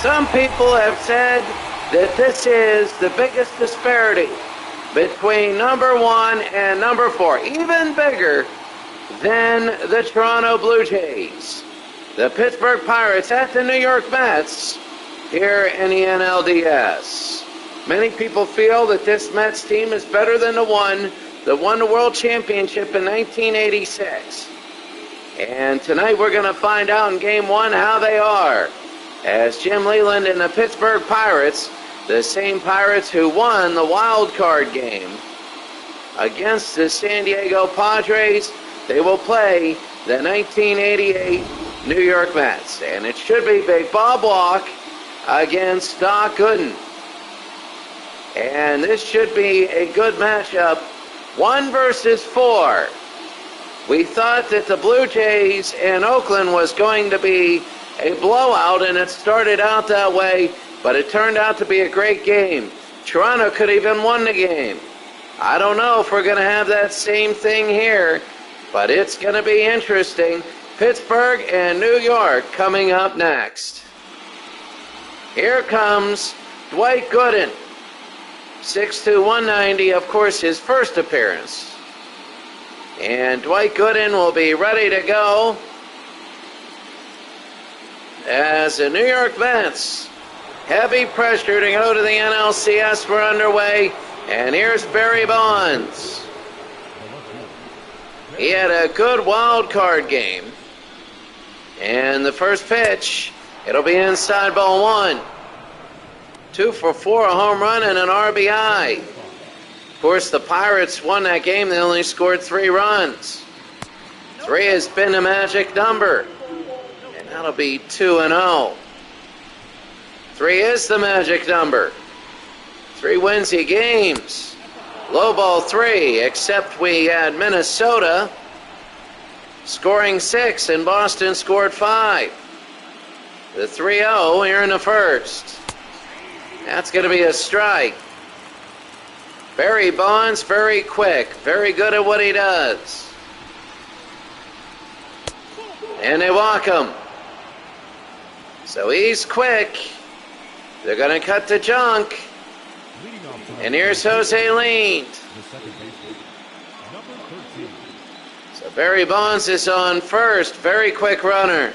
Some people have said that this is the biggest disparity between number 1 and number 4, even bigger than the Toronto Blue Jays. The Pittsburgh Pirates at the New York Mets here in the NLDS. Many people feel that this Mets team is better than the one that won the World Championship in 1986. And tonight we're going to find out in Game 1 how they are, as Jim Leyland and the Pittsburgh Pirates, the same Pirates who won the wild card game against the San Diego Padres, they will play the 1988 New York Mets. And it should be Big Bob Walk against Doc Gooden. And this should be a good matchup, 1 versus 4. We thought that the Blue Jays in Oakland was going to be a blowout, and it started out that way, but it turned out to be a great game. Toronto could even won the game. I don't know if we're going to have that same thing here, but it's going to be interesting. Pittsburgh and New York coming up next. Here comes Dwight Gooden, 6'2", 190, of course, his first appearance. And Dwight Gooden will be ready to go as the New York Mets, heavy pressure to go to the NLCS, we're underway. And here's Barry Bonds. He had a good wild card game. And the first pitch, it'll be inside ball 1. 2 for 4, a home run and an RBI. Of course, the Pirates won that game. They only scored 3 runs. 3 has been the magic number. And that'll be 2-0. 3 is the magic number. 3 wins he games. Low ball 3, except we had Minnesota scoring 6 and Boston scored 5. The 3-0 here in the first. That's going to be a strike. Barry Bonds, very quick, very good at what he does. And they walk him. So he's quick. They're going to cut the junk. And here's Jose Lean. So Barry Bonds is on first. Very quick runner.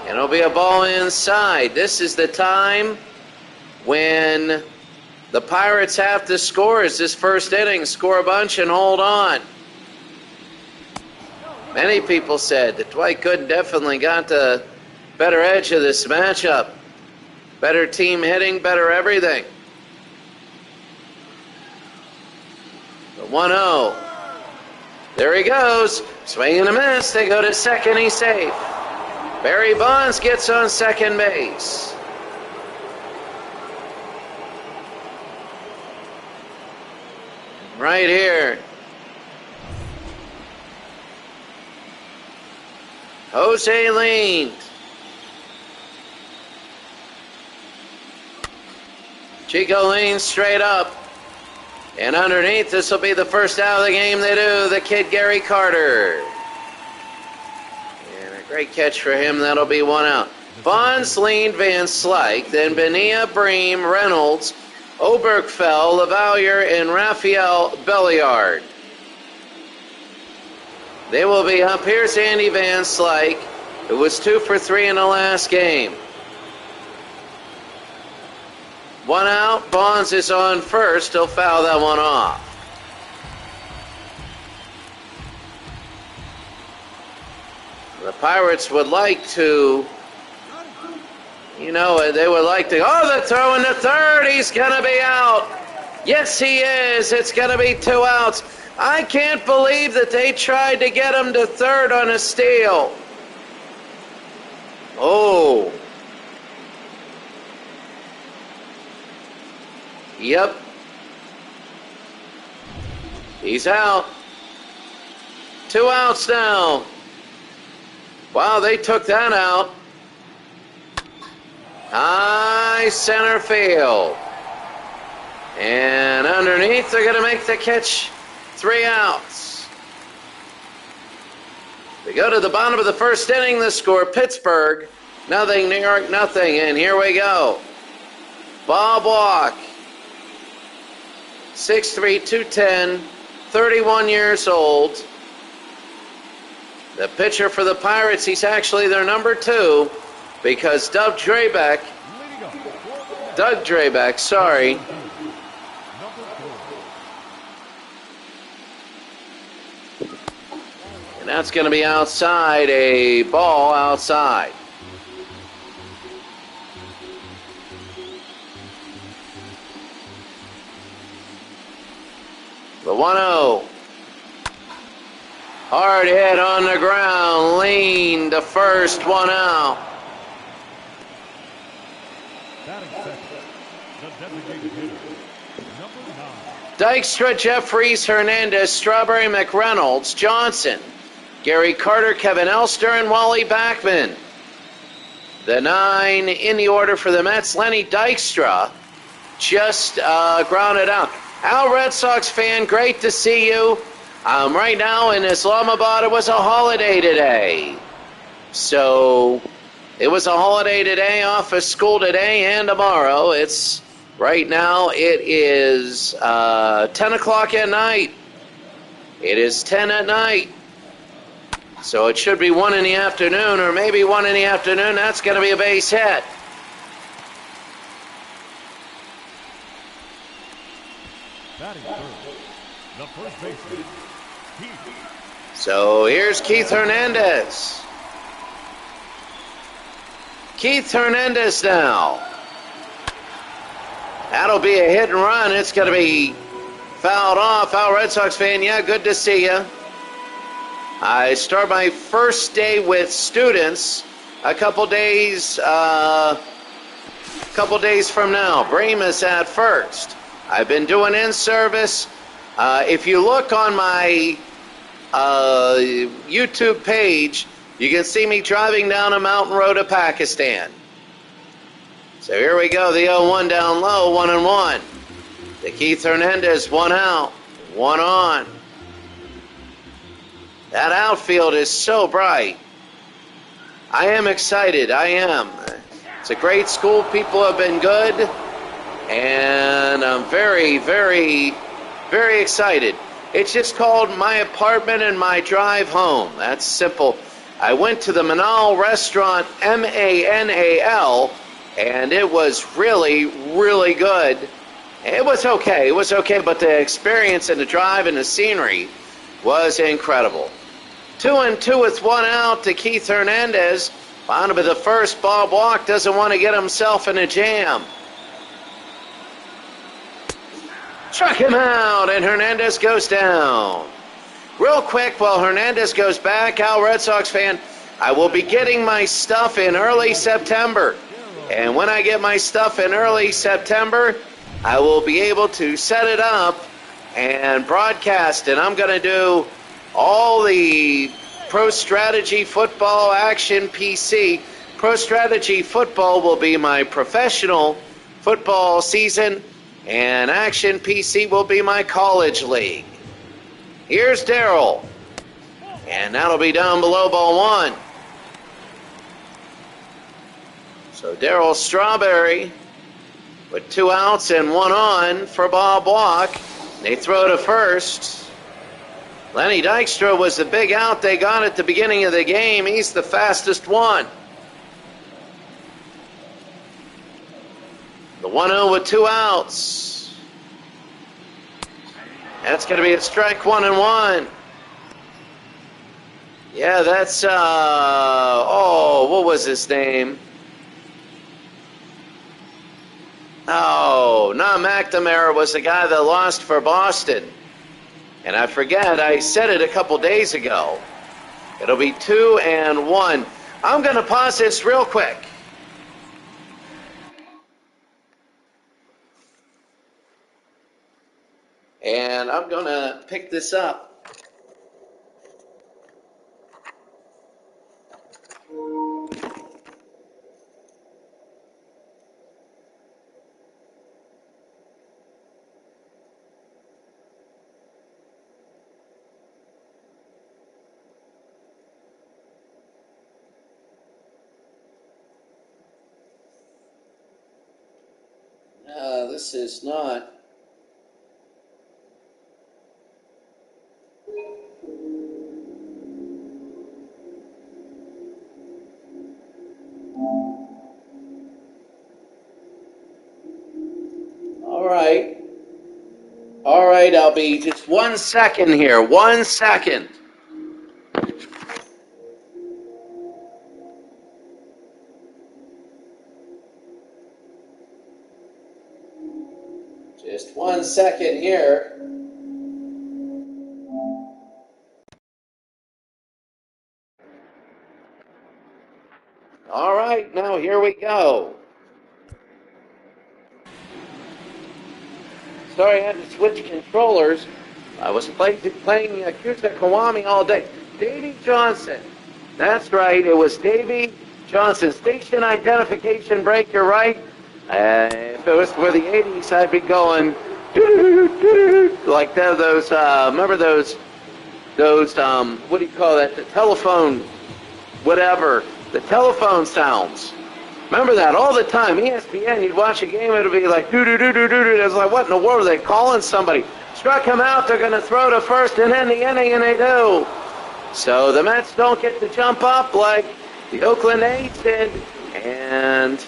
And it'll be a ball inside. This is the time when the Pirates have to score. Is this first inning, score a bunch and hold on. Many people said that Dwight Gooden definitely got the better edge of this matchup. Better team hitting, better everything. The 1-0. There he goes. Swing and a miss. They go to second. He's safe. Barry Bonds gets on second base. Right here. Jose Lean. Chico Lean straight up. And underneath, this will be the first out of the game they do, the kid Gary Carter. And a great catch for him. That'll be 1 out. Bonds, Lean, Van Slyke, then Benia, Bream, Reynolds, Oberkfell, Lavalier, and Raphael Belliard. They will be up. Here's Andy Van Slyke, who was 2 for 3 in the last game. 1 out. Bonds is on first. He'll foul that one off. The Pirates would like to, they would like to, the throw in the third. He's going to be out. Yes, he is. It's going to be 2 outs. I can't believe that they tried to get him to third on a steal. Oh. Yep. He's out. 2 outs now. Wow, they took that out. High center field. And underneath, they're going to make the catch. 3 outs. We go to the bottom of the first inning. The score, Pittsburgh, nothing, New York, nothing. And here we go. Bob Walk, 6'3", 210, 31 years old. The pitcher for the Pirates, he's actually their number 2 because Doug Drabeck, sorry. And that's going to be outside, a ball outside. The 1-0. Hard hit on the ground, lean to first, 1 out. Dykstra, Jeffries, Hernandez, Strawberry, McReynolds, Johnson, Gary Carter, Kevin Elster, and Wally Backman. The 9 in the order for the Mets, Lenny Dykstra just grounded out. Al, Red Sox fan, great to see you. Right now in Islamabad, it was a holiday today. So it was a holiday today, off of school today and tomorrow. Right now it is 10 o'clock at night. It is 10 at night. So it should be 1 in the afternoon, or maybe 1 in the afternoon. That's going to be a base hit. The first baseman, Keith. So here's Keith Hernandez. Keith Hernandez now. That'll be a hit and run. It's going to be fouled off. Al, Red Sox fan, yeah, good to see you. I start my first day with students a couple days from now. Bream is at first. I've been doing in-service. If you look on my YouTube page, you can see me driving down a mountain road to Pakistan. So here we go, the 0-1 down low, 1-1. To Keith Hernandez, 1 out, 1 on. That outfield is so bright. I am excited, I am. It's a great school, people have been good, and I'm very, very, very excited. It's just called My Apartment and My Drive Home. That's simple. I went to the Manal restaurant, M-A-N-A-L, and it was really, really good. It was okay, but the experience and the drive and the scenery was incredible. 2-2 with 1 out to Keith Hernandez. Bottom of the first, Bob Walk doesn't want to get himself in a jam. Struck him out, and Hernandez goes down. Real quick, while Hernandez goes back, Al, Red Sox fan, I will be getting my stuff in early September. And when I get my stuff in early September, I will be able to set it up and broadcast. And I'm going to do all the Pro Strategy Football Action PC. Pro Strategy Football will be my professional football season, and Action PC will be my college league. Here's Darrell, and that'll be down below ball 1. So Darrell Strawberry with 2 outs and 1 on for Bob Walk. They throw to first. Lenny Dykstra was the big out they got at the beginning of the game. He's the fastest one. The 1-0 with 2 outs. That's going to be a strike, 1-1. Yeah, that's, what was his name? Oh, not McNamara, was the guy that lost for Boston. And I forget, I said it a couple days ago. It'll be 2-1. I'm going to pause this real quick. And I'm going to pick this up. This is not. All right. All right, I'll be just 1 second here. 1 second. Just 1 second here. All right, now here we go. Sorry, I had to switch controllers. I was playing Kuta Kiwami all day. Davy Johnson. That's right, it was Davy Johnson. Station identification break, you're right. If it was for the 80s, I'd be going like those, remember those, what do you call that? The telephone, whatever, the telephone sounds. Remember that all the time. ESPN, you'd watch a game, it would be like do-do-do-do-do-do. It was like, what in the world are they calling somebody? Struck him out, they're going to throw to first and end the inning, and they do. So the Mets don't get to jump up like the Oakland A's did. And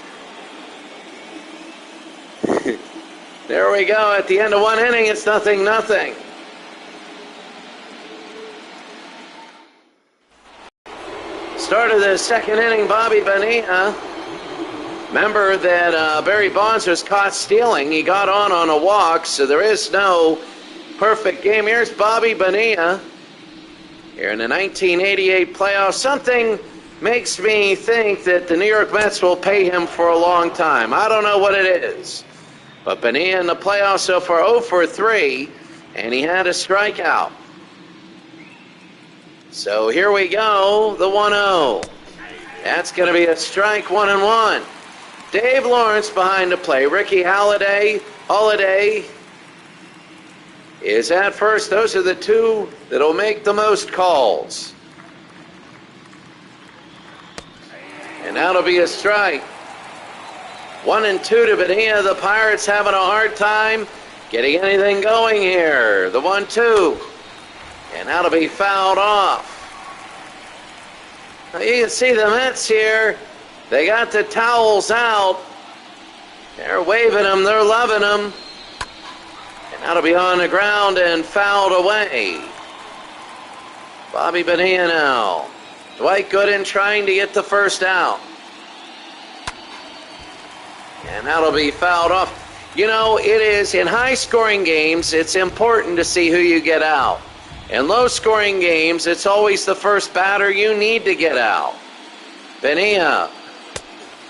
there we go. At the end of 1 inning, it's 0-0. Start of the second inning, Bobby Bonilla. Remember that Barry Bonds was caught stealing. He got on a walk, so there is no perfect game. Here's Bobby Bonilla here in the 1988 playoffs. Something makes me think that the New York Mets will pay him for a long time. I don't know what it is. But Bonilla in the playoffs so far 0 for 3, and he had a strikeout. So here we go, the 1-0. That's going to be a strike, 1-1. Dave Lawrence behind the play. Ricky Holiday is at first. Those are the two that'll make the most calls. And that'll be a strike. 1-2 to Bonilla. The Pirates having a hard time getting anything going here. The 1-2. And that'll be fouled off. Now you can see the Mets here. They got the towels out. They're waving them. They're loving them. And that'll be on the ground and fouled away. Bobby Bonilla now. Dwight Gooden trying to get the first out. And that'll be fouled off. You know, it is in high-scoring games, it's important to see who you get out. In low-scoring games, it's always the first batter you need to get out. Bonilla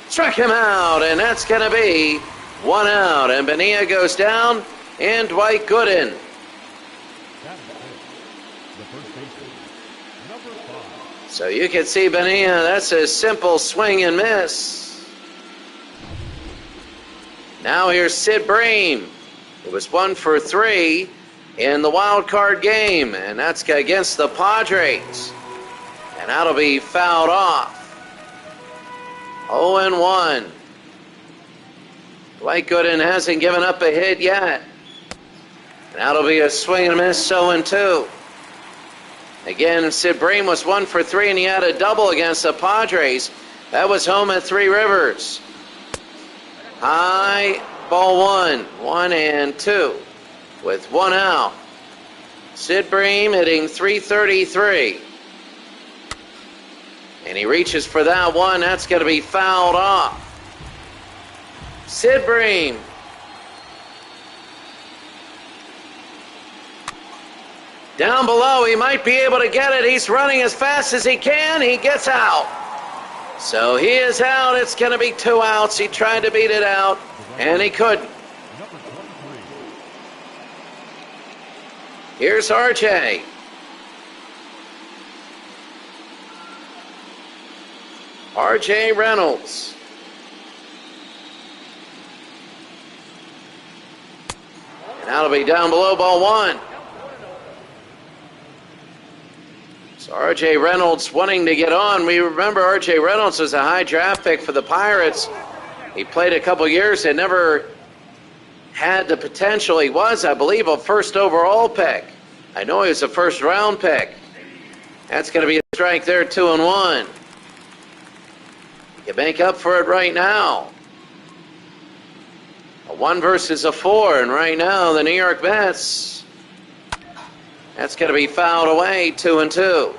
struck him out, and that's going to be 1 out. And Bonilla goes down, and Dwight Gooden. So you can see Bonilla, that's a simple swing and miss. Now here's Sid Bream. It was 1 for 3 in the wild card game, and that's against the Padres. And that'll be fouled off. 0-1. Dwight Gooden hasn't given up a hit yet. And that'll be a swing and a miss, 0-2. Again, Sid Bream was 1 for 3, and he had a double against the Padres. That was home at Three Rivers. High, ball 1, 1-2, with 1 out. Sid Bream hitting .333. And he reaches for that one. That's going to be fouled off. Sid Bream. Down below, he might be able to get it. He's running as fast as he can. He gets out. So he is out. It's going to be 2 outs. He tried to beat it out, and he couldn't. Here's RJ. RJ Reynolds. And that'll be down below, ball 1. So RJ Reynolds wanting to get on. We remember RJ Reynolds was a high draft pick for the Pirates. He played a couple years and never had the potential. He was, I believe, a first overall pick. I know he was a first round pick. That's going to be a strike there, 2-1. You make up for it right now. A 1 versus a 4, and right now the New York Mets, that's going to be fouled away, 2-2.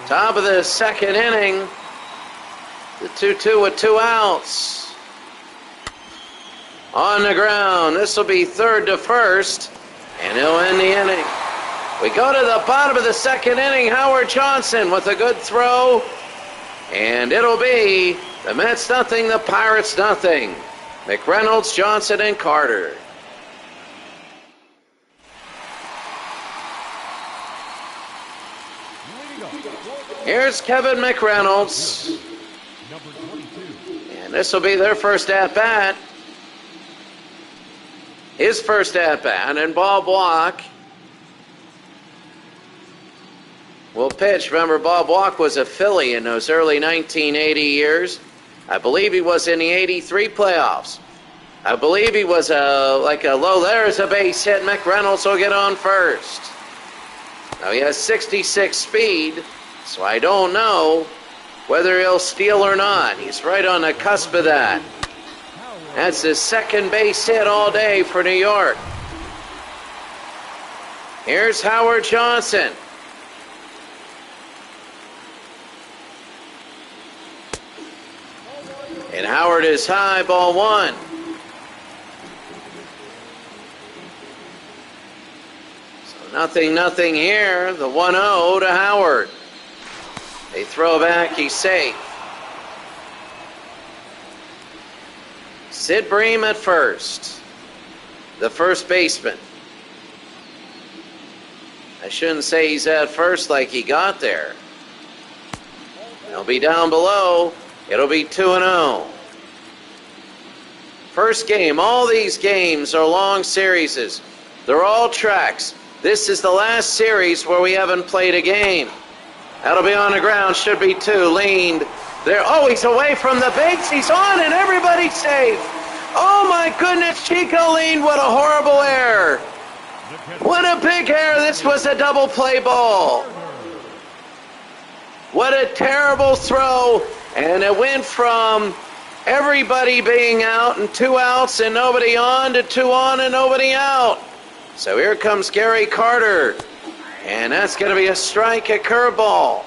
Top of the second inning, the 2-2 with 2 outs. On the ground, this will be third to first, and he'll end the inning. We go to the bottom of the second inning. Howard Johnson with a good throw, and it'll be the Mets nothing, the Pirates nothing. McReynolds, Johnson, and Carter. Here's Kevin McReynolds, and this will be their first at-bat. His first at-bat, and Bob Walk will pitch. Remember, Bob Walk was a Philly in those early 1980 years. I believe he was in the 83 playoffs. I believe he was like a low. There's a base hit. McReynolds will get on first. Now he has 66 speed, so I don't know whether he'll steal or not. He's right on the cusp of that. That's his second base hit all day for New York. Here's Howard Johnson. And Howard is high, ball 1. So nothing here. The 1-0 to Howard. They throw back, he's safe. Sid Bream at first, the first baseman. I shouldn't say he's at first like he got there. He'll be down below. It'll be 2-0. First game. All these games are long series. They're all tracks. This is the last series where we haven't played a game. That'll be on the ground. Should be 2. Leaned. There. Oh, he's away from the base. He's on, and everybody's safe. Oh, my goodness. Chico leaned. What a horrible error. What a big error. This was a double play ball. What a terrible throw. And it went from everybody being out and 2 outs and nobody on to 2 on and nobody out. So here comes Gary Carter. And that's going to be a strike, a curveball.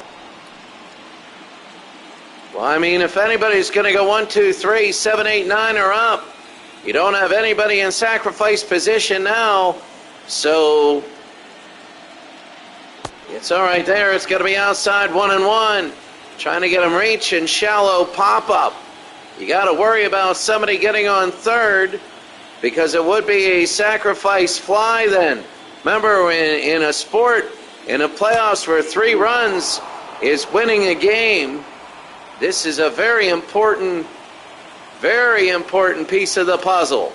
Well, I mean, if anybody's going to go 1, 2, 3, 7, 8, 9 or up, you don't have anybody in sacrifice position now. So it's all right there. It's going to be outside 1-1. Trying to get him reach and shallow pop-up. You got to worry about somebody getting on third because it would be a sacrifice fly then. Remember, in a sport, in the playoffs where 3 runs is winning a game, this is a very important piece of the puzzle.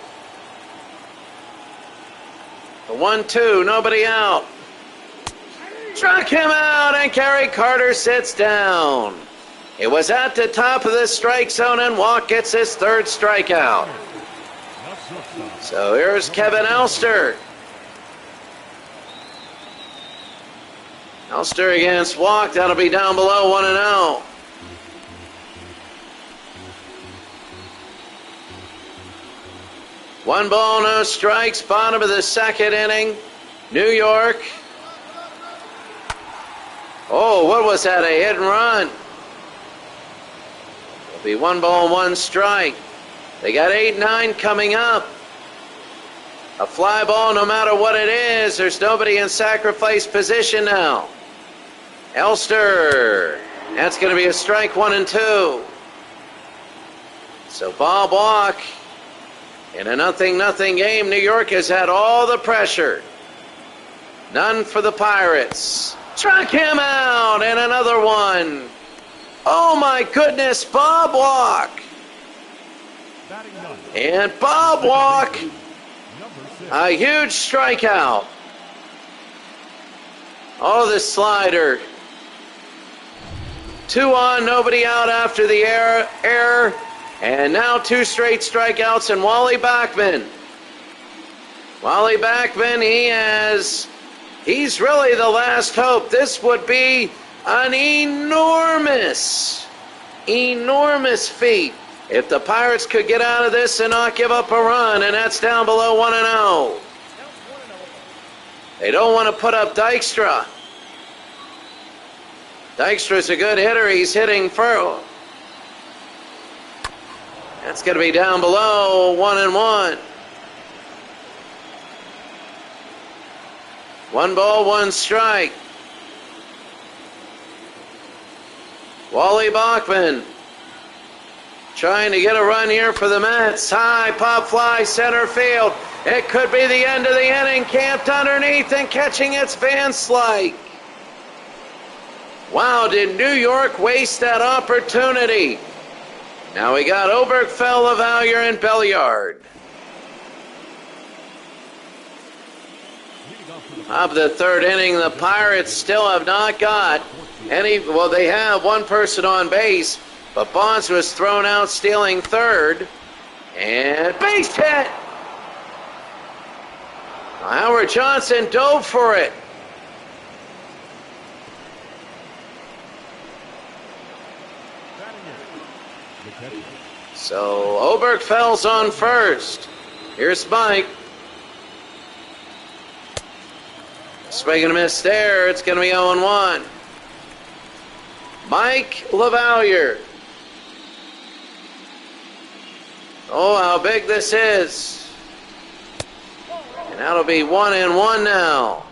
The 1-2, nobody out. Struck him out, and Gary Carter sits down. It was at the top of the strike zone, and Walk gets his 3rd strikeout. So here's Kevin Elster. Elster against Walk. That'll be down below 1-0. One ball, no strikes. Bottom of the second inning. New York. Oh, what was that? A hit and run. It'll be 1 ball, 1 strike. They got 8-9 coming up. A fly ball, no matter what it is, there's nobody in sacrifice position now. Elster. That's going to be a strike, 1-2. So Bob Walk, in a 0-0 game, New York has had all the pressure. None for the Pirates. Struck him out, and another one. Oh my goodness, Bob Walk. And Bob Walk, a huge strikeout. Oh, the slider. 2 on, nobody out after the error. And now 2 straight strikeouts and Wally Backman. Wally Backman, he's really the last hope. This would be an enormous feat if the Pirates could get out of this and not give up a run, and that's down below 1-0. They don't want to put up Dykstra. Dykstra's a good hitter. He's hitting for. That's going to be down below 1-1. 1 ball, 1 strike. Wally Bachman trying to get a run here for the Mets. High pop fly center field. It could be the end of the inning. Camped underneath and catching its Van Slyke. Wow, did New York waste that opportunity? Now we got Oberkfell, LaValliere, and Belliard. Of the 3rd inning, the Pirates still have not got any. Well, they have 1 person on base, but Bonds was thrown out stealing 3rd. And base hit! Howard Johnson dove for it. So Oberkfell's on first. Here's Mike. Swing and a miss there. It's going to be 0-1. Mike LaValliere. Oh, how big this is. And that'll be 1-1 now.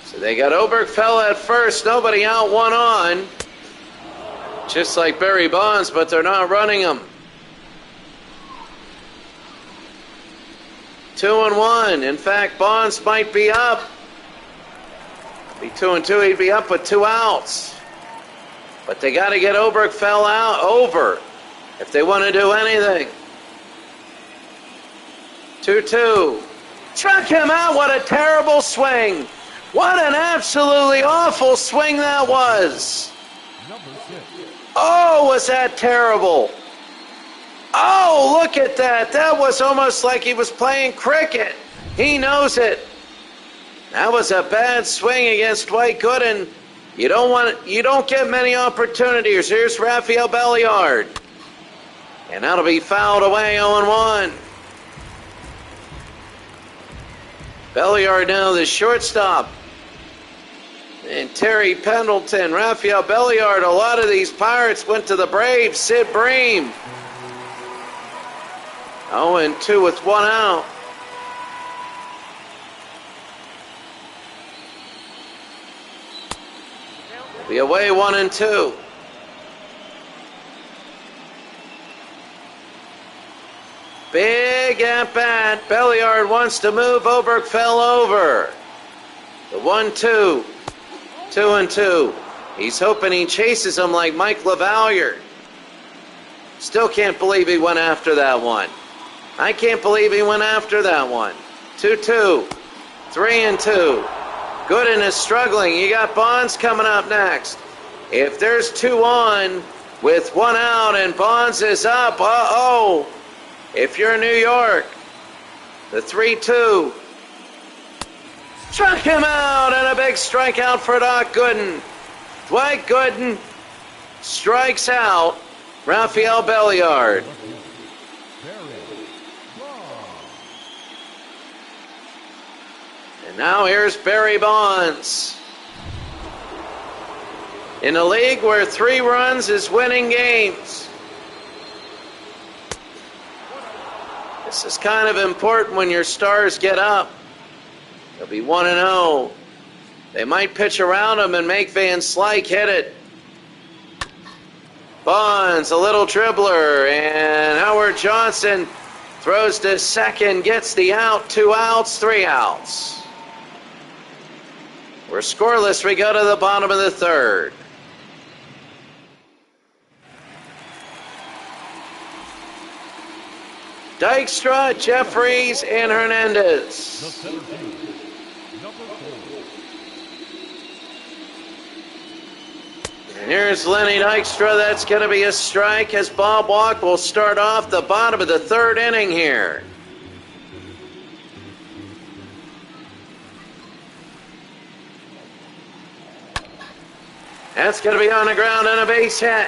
So they got Oberkfell at first. Nobody out, 1 on. Just like Barry Bonds, but they're not running him. 2-1. In fact, Bonds might be up. Be 2-2. He'd be up with 2 outs. But they got to get Oberkfell out over if they want to do anything. 2-2. Struck him out. What a terrible swing. What an absolutely awful swing that was. Oh, was that terrible. Oh, look at that. That was almost like he was playing cricket. He knows it. That was a bad swing against Dwight Gooden. You don't get many opportunities. Here's Rafael Belliard. And that'll be fouled away, 0-1. Belliard now the shortstop. And Terry Pendleton, Rafael Belliard. A lot of these Pirates went to the Braves. Sid Bream. 0-2 with 1 out. Be away 1-2. Big at bat. Belliard wants to move Oberkfell over. The 1-2. 2-2. He's hoping he chases him like Mike LaValliere. Still can't believe he went after that one. I can't believe he went after that one. 2-2. 3-2. Gooden is struggling. You got Bonds coming up next. If there's 2 on with 1 out and Bonds is up, uh-oh. If you're New York, the 3-2. Struck him out, and a big strikeout for Doc Gooden. Dwight Gooden strikes out Rafael Belliard. And now here's Barry Bonds. In a league where 3 runs is winning games. This is kind of important when your stars get up. They'll be 1-0. They might pitch around him and make Van Slyke hit it. Bonds, a little dribbler, and Howard Johnson throws to second, gets the out, 2 outs, 3 outs. We're scoreless. We go to the bottom of the 3rd. Dykstra, Jeffries, and Hernandez. And here's Lenny Dykstra. That's going to be a strike as Bob Walk will start off the bottom of the third inning here. That's going to be on the ground and a base hit.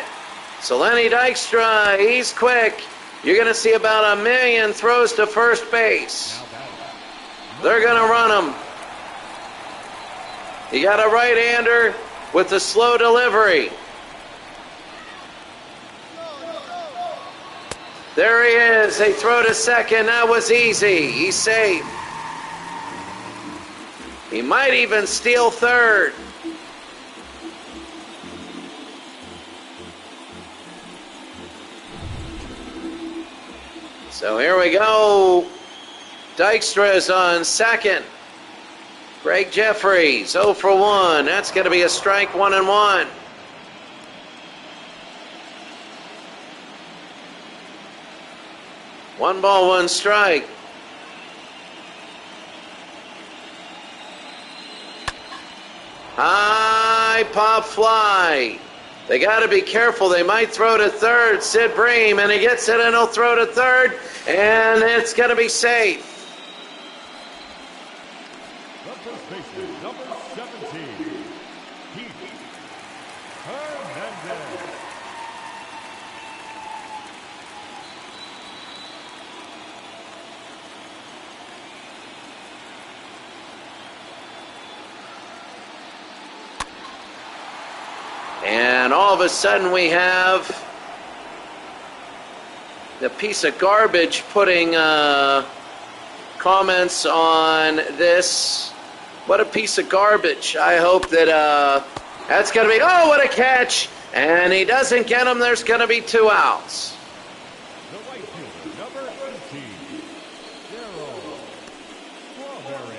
So Lenny Dykstra, he's quick. You're going to see about 1 million throws to first base. They're going to run him. You got a right-hander with the slow delivery. There he is. They throw to second. That was easy. He's safe. He might even steal third. So here we go. Dykstra is on second. Greg Jeffries, 0 for 1. That's going to be a strike, 1-1. One ball, one strike. High pop fly. They got to be careful. They might throw to third. Sid Bream, and he gets it, and he'll throw to third, and it's going to be safe. The first baseman, number 17, Pete Hernandez. And all of a sudden we have the piece of garbage putting comments on this. What a piece of garbage. I hope that that's going to be, oh, what a catch. And he doesn't get him. There's going to be 2 outs. The right fielder, number 18, Darryl Strawberry.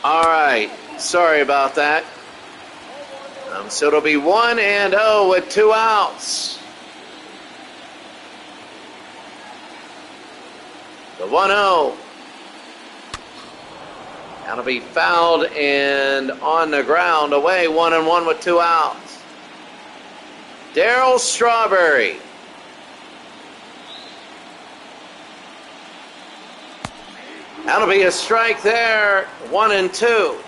All right. Sorry about that. So it'll be 1-0 with 2 outs. The 1-0. That'll be fouled and on the ground away, 1-1 with 2 outs. Darryl Strawberry. That'll be a strike there, 1-2.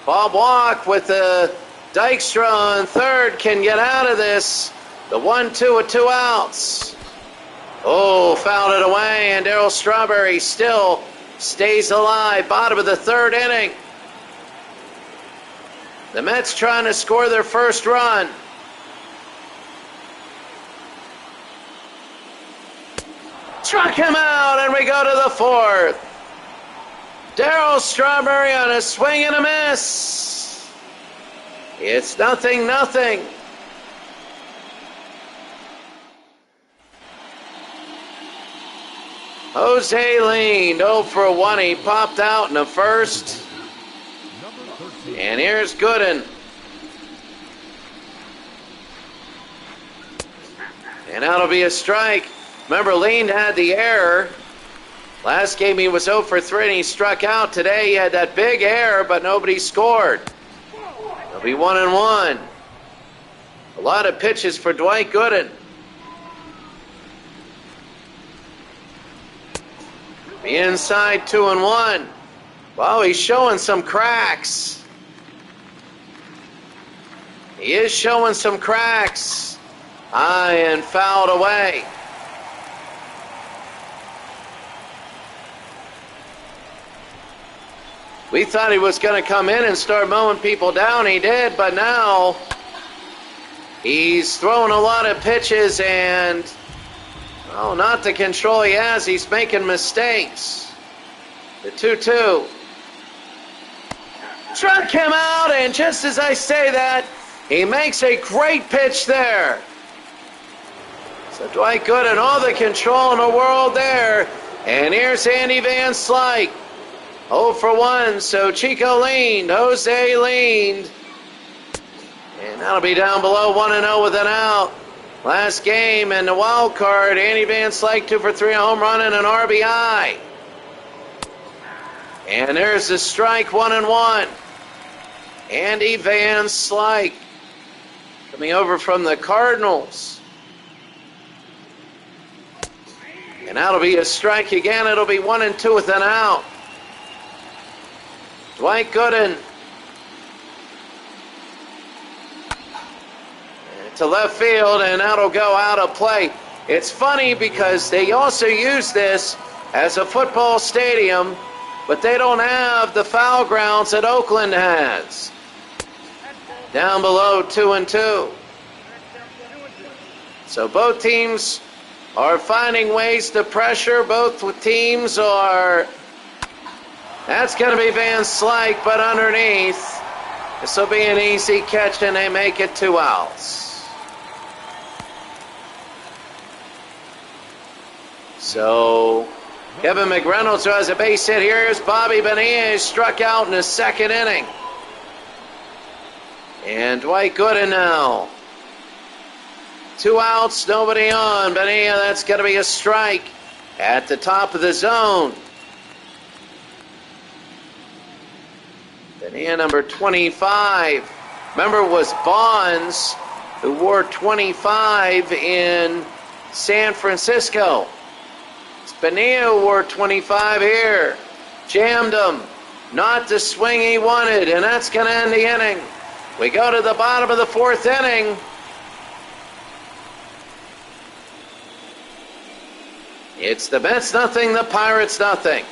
Bob Walk with the Dykstra on third can get out of this. The 1-2 with 2 outs. Oh, fouled it away, and Darryl Strawberry still stays alive. Bottom of the third inning. The Mets trying to score their first run. Struck him out, and we go to the fourth. Darryl Strawberry on a swing and a miss. It's 0-0. Jose leaned 0 for 1. He popped out in the first. And here's Gooden. And that'll be a strike. Remember, Lean had the error. Last game he was 0 for 3 and he struck out. Today he had that big error, but nobody scored. It'll be 1-1. A lot of pitches for Dwight Gooden. The inside 2-1. Well, he's showing some cracks. He is showing some cracks. High and fouled away. We thought he was going to come in and start mowing people down. He did, but now he's throwing a lot of pitches and, oh, not the control he has. He's making mistakes. The 2-2. Struck him out, and just as I say that, he makes a great pitch there. So Dwight Gooden, all the control in the world there. And here's Andy Van Slyke. 0 for 1, so Chico leaned, Jose leaned. And that'll be down below 1-0 with an out. Last game and the wild card, Andy Van Slyke 2 for 3, a home run and an RBI. And there's the strike, 1-1. Andy Van Slyke coming over from the Cardinals. And that'll be a strike again. It'll be 1-2 with an out. Dwight Gooden to left field, and that'll go out of play. It's funny because they also use this as a football stadium, but they don't have the foul grounds that Oakland has. Down below 2-2. So both teams are finding ways to pressure. Both teams are... That's going to be Van Slyke, but underneath. This will be an easy catch, and they make it 2 outs. So Kevin McReynolds, who has a base hit here, is Bobby Bonilla, struck out in the second inning. And Dwight Gooden now. 2 outs, nobody on. Bonilla, that's going to be a strike at the top of the zone. Bonilla, number 25. Remember, it was Bonds who wore 25 in San Francisco. Bonilla wore 25 here. Jammed him. Not the swing he wanted, and that's going to end the inning. We go to the bottom of the 4th inning. It's the Mets nothing, the Pirates nothing.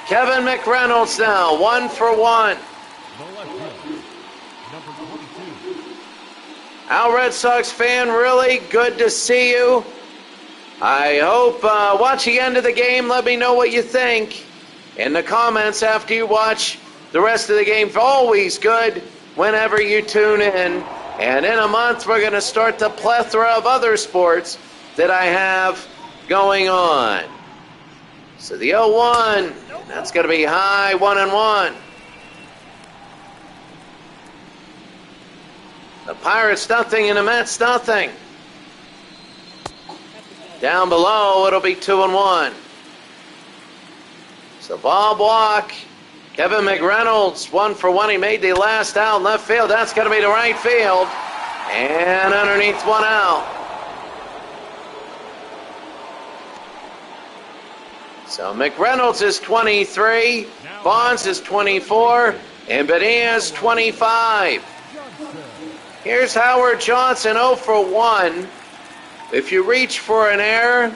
Kevin McReynolds now, 1 for 1. Al Red Sox fan, really good to see you. I hope, watch the end of the game, let me know what you think in the comments after you watch the rest of the game. Always good whenever you tune in. And in a month, we're going to start the plethora of other sports that I have going on. So the 0-1, that's going to be high, 1-1. The Pirates nothing and the Mets nothing. Down below, it'll be 2-1. So Bob Walk, Kevin McReynolds, 1 for 1. He made the last out in left field. That's going to be to right field. And underneath, 1 out. So McReynolds is 23, Bonds is 24, and Bonilla is 25. Here's Howard Johnson, 0 for 1. If you reach for an error,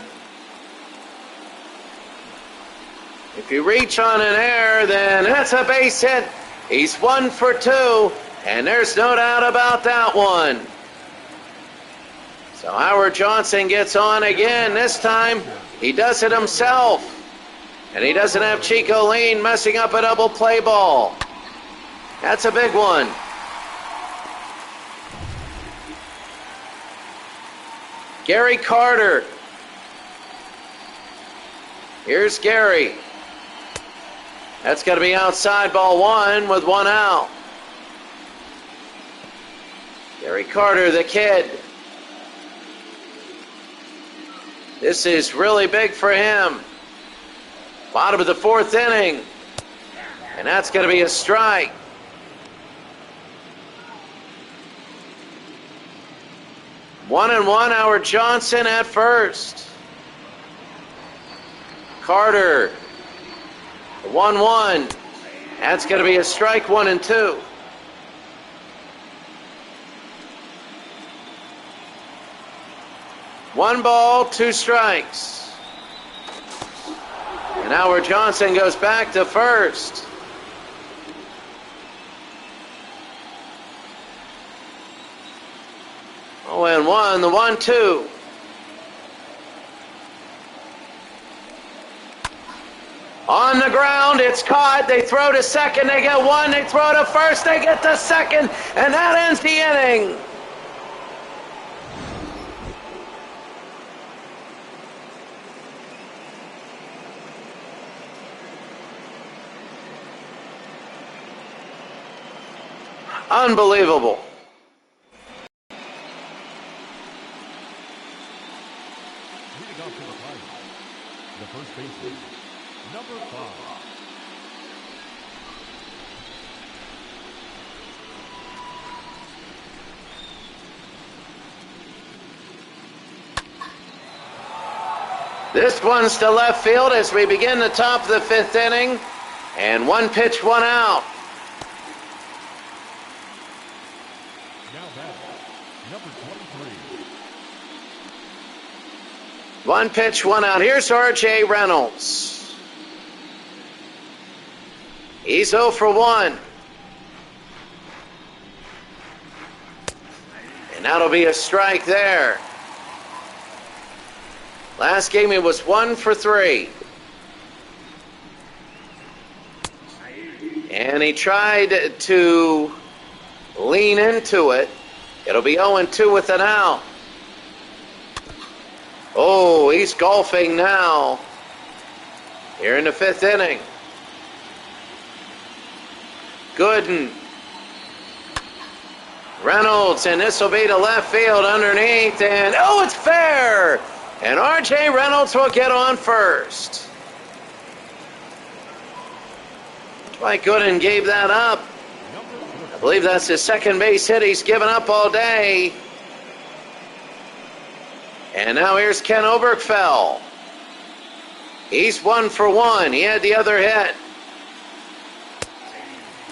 if you reach on an error, then that's a base hit. He's 1 for 2, and there's no doubt about that one. So Howard Johnson gets on again. This time, he does it himself. And he doesn't have Chico Lean messing up a double play ball. That's a big one. Gary Carter. Here's Gary. That's going to be outside, ball 1 with 1 out. Gary Carter, the kid. This is really big for him. Bottom of the 4th inning. And that's going to be a strike. One and one, Howard Johnson at first. Carter, 1-1. That's going to be a strike, 1-2. One ball, 2 strikes. And Howard Johnson goes back to first. Oh, and 1, the 1-2. On the ground, it's caught. They throw to second, they get 1. They throw to first, they get to second, and that ends the inning. Unbelievable. Leading off to the plate, the first baseman, number 5. This one's to left field as we begin the top of the 5th inning. And 1 pitch, 1 out. Now batting, number 23. 1 pitch, 1 out. Here's R.J. Reynolds. He's 0 for 1. And that'll be a strike there. Last game he was 1 for 3. And he tried to lean into it. It'll be 0-2 with an out. Oh, he's golfing now. Here in the 5th inning. Gooden. Reynolds, and this will be to left field underneath. And oh, it's fair! And R.J. Reynolds will get on first. Dwight Gooden gave that up. I believe that's his second base hit he's given up all day. And now here's Ken Oberkfell. He's 1 for 1. He had the other hit.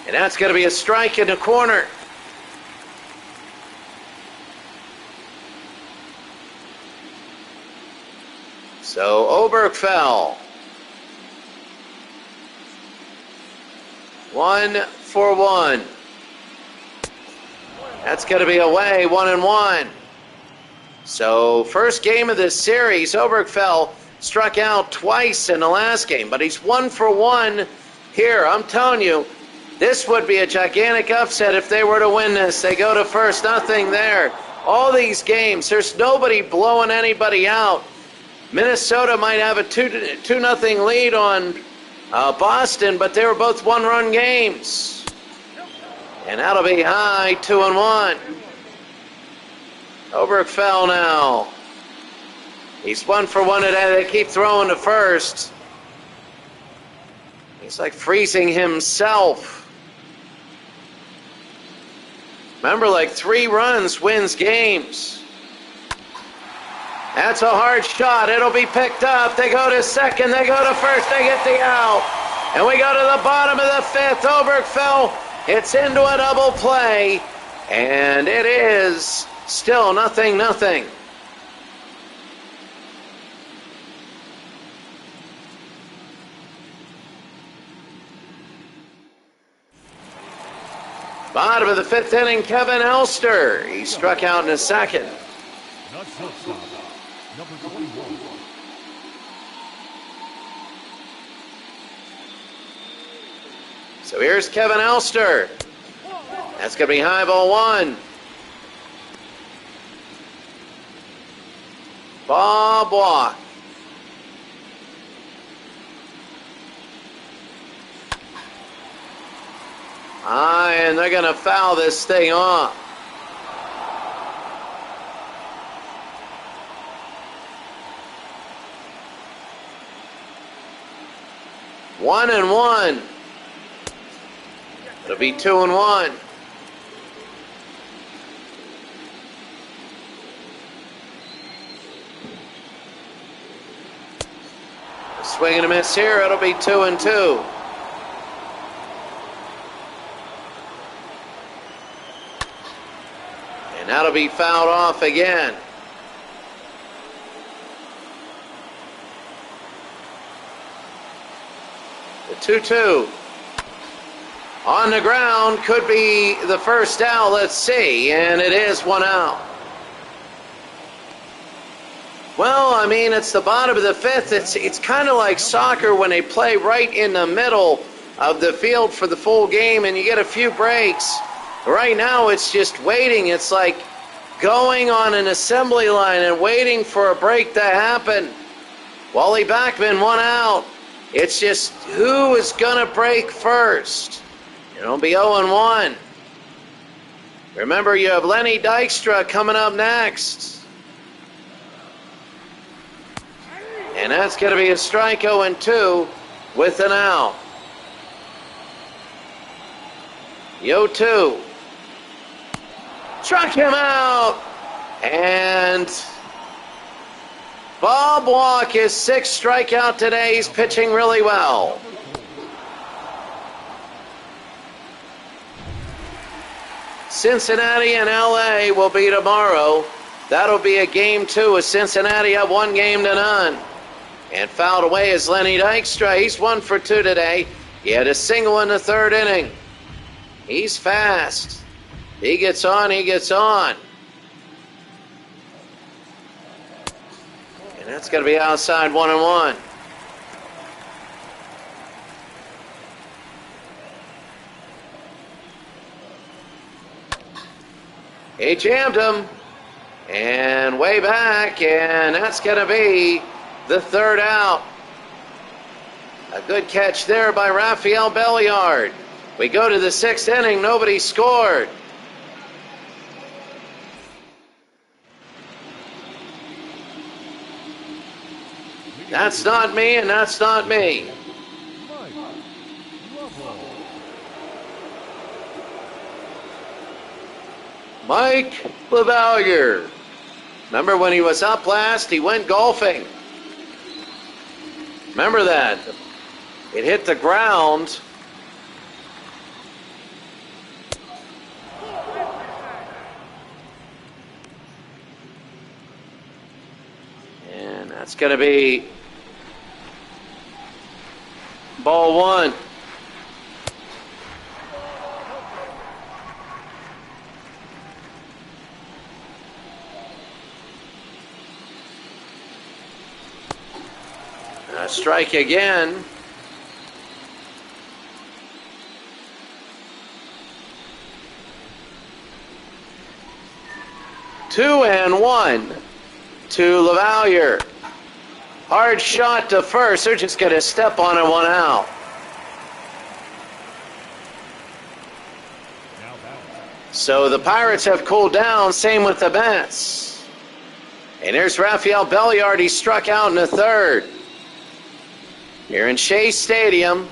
And that's going to be a strike in the corner. So Oberkfell, 1 for 1. That's going to be away, 1-1. So first game of this series, Oberkfell struck out twice in the last game, but he's 1 for 1 here. I'm telling you, this would be a gigantic upset if they were to win this. They go to first, nothing there. All these games, there's nobody blowing anybody out. Minnesota might have a 2-0 lead on Boston, but they were both 1-run games. And that'll be high, 2-1. Oberkfell now. He's 1 for 1 today. They keep throwing to first. He's like freezing himself. Remember, like 3 runs wins games. That's a hard shot. It'll be picked up. They go to second. They go to first. They get the out. And we go to the bottom of the 5th. Oberkfell hits into a double play. And it is still 0-0. Bottom of the 5th inning, Kevin Elster. He struck out in the second. Not shortstop, number 21. So here's Kevin Elster. That's going to be high ball 1. Bob walk. And they're going to foul this thing off. One and 1. It'll be 2-1. Swing and a miss here. It'll be 2-2. And that'll be fouled off again. The 2-2. On the ground, could be the first out. Let's see. And it is 1 out. Well, I mean, it's the bottom of the 5th. It's kind of like soccer when they play right in the middle of the field for the full game and you get a few breaks. Right now, it's just waiting. It's like going on an assembly line and waiting for a break to happen. Wally Backman, 1 out. It's just who is going to break first. It'll be 0-1. Remember, you have Lenny Dykstra coming up next. And that's going to be a strike 0-2 with an out. The 0-2. Struck him out. And Bob Walk, his sixth strikeout today. He's pitching really well. Cincinnati and LA will be tomorrow. That'll be a game 2 with Cincinnati up 1-0. And fouled away is Lenny Dykstra. He's 1 for 2 today. He had a single in the third inning. He's fast. He gets on, he gets on. And that's going to be outside 1-1. He jammed him. And way back, and that's going to be the third out. A good catch there by Rafael Belliard. We go to the 6th inning. Nobody scored. That's not me, and that's not me. Mike LaValliere. Remember when he was up last, he went golfing. Remember that. It hit the ground. And that's going to be ball 1. A strike again. Two and 1 to LaValliere. Hard shot to first. They're just going to step on it, 1 out. So the Pirates have cooled down. Same with the Mets. And there's Rafael Belliard. He struck out in the third. Here in Shea Stadium,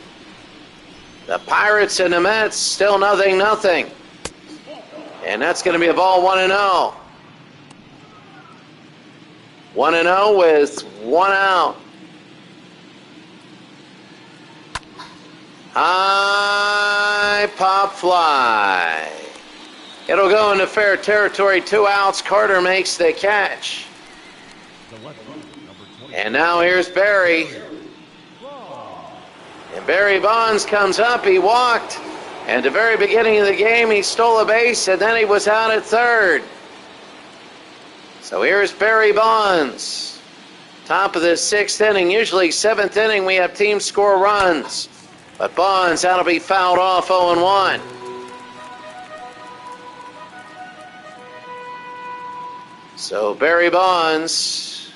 the Pirates and the Mets still 0-0. And that's going to be a ball 1-0. 1-0 with 1 out. High pop fly. It'll go into fair territory. 2 outs. Carter makes the catch. And now here's Barry. And Barry Bonds comes up. He walked. And at the very beginning of the game, he stole a base, and then he was out at third. So here's Barry Bonds. Top of the 6th inning. Usually 7th inning, we have teams score runs. But Bonds, that'll be fouled off 0-1. So Barry Bonds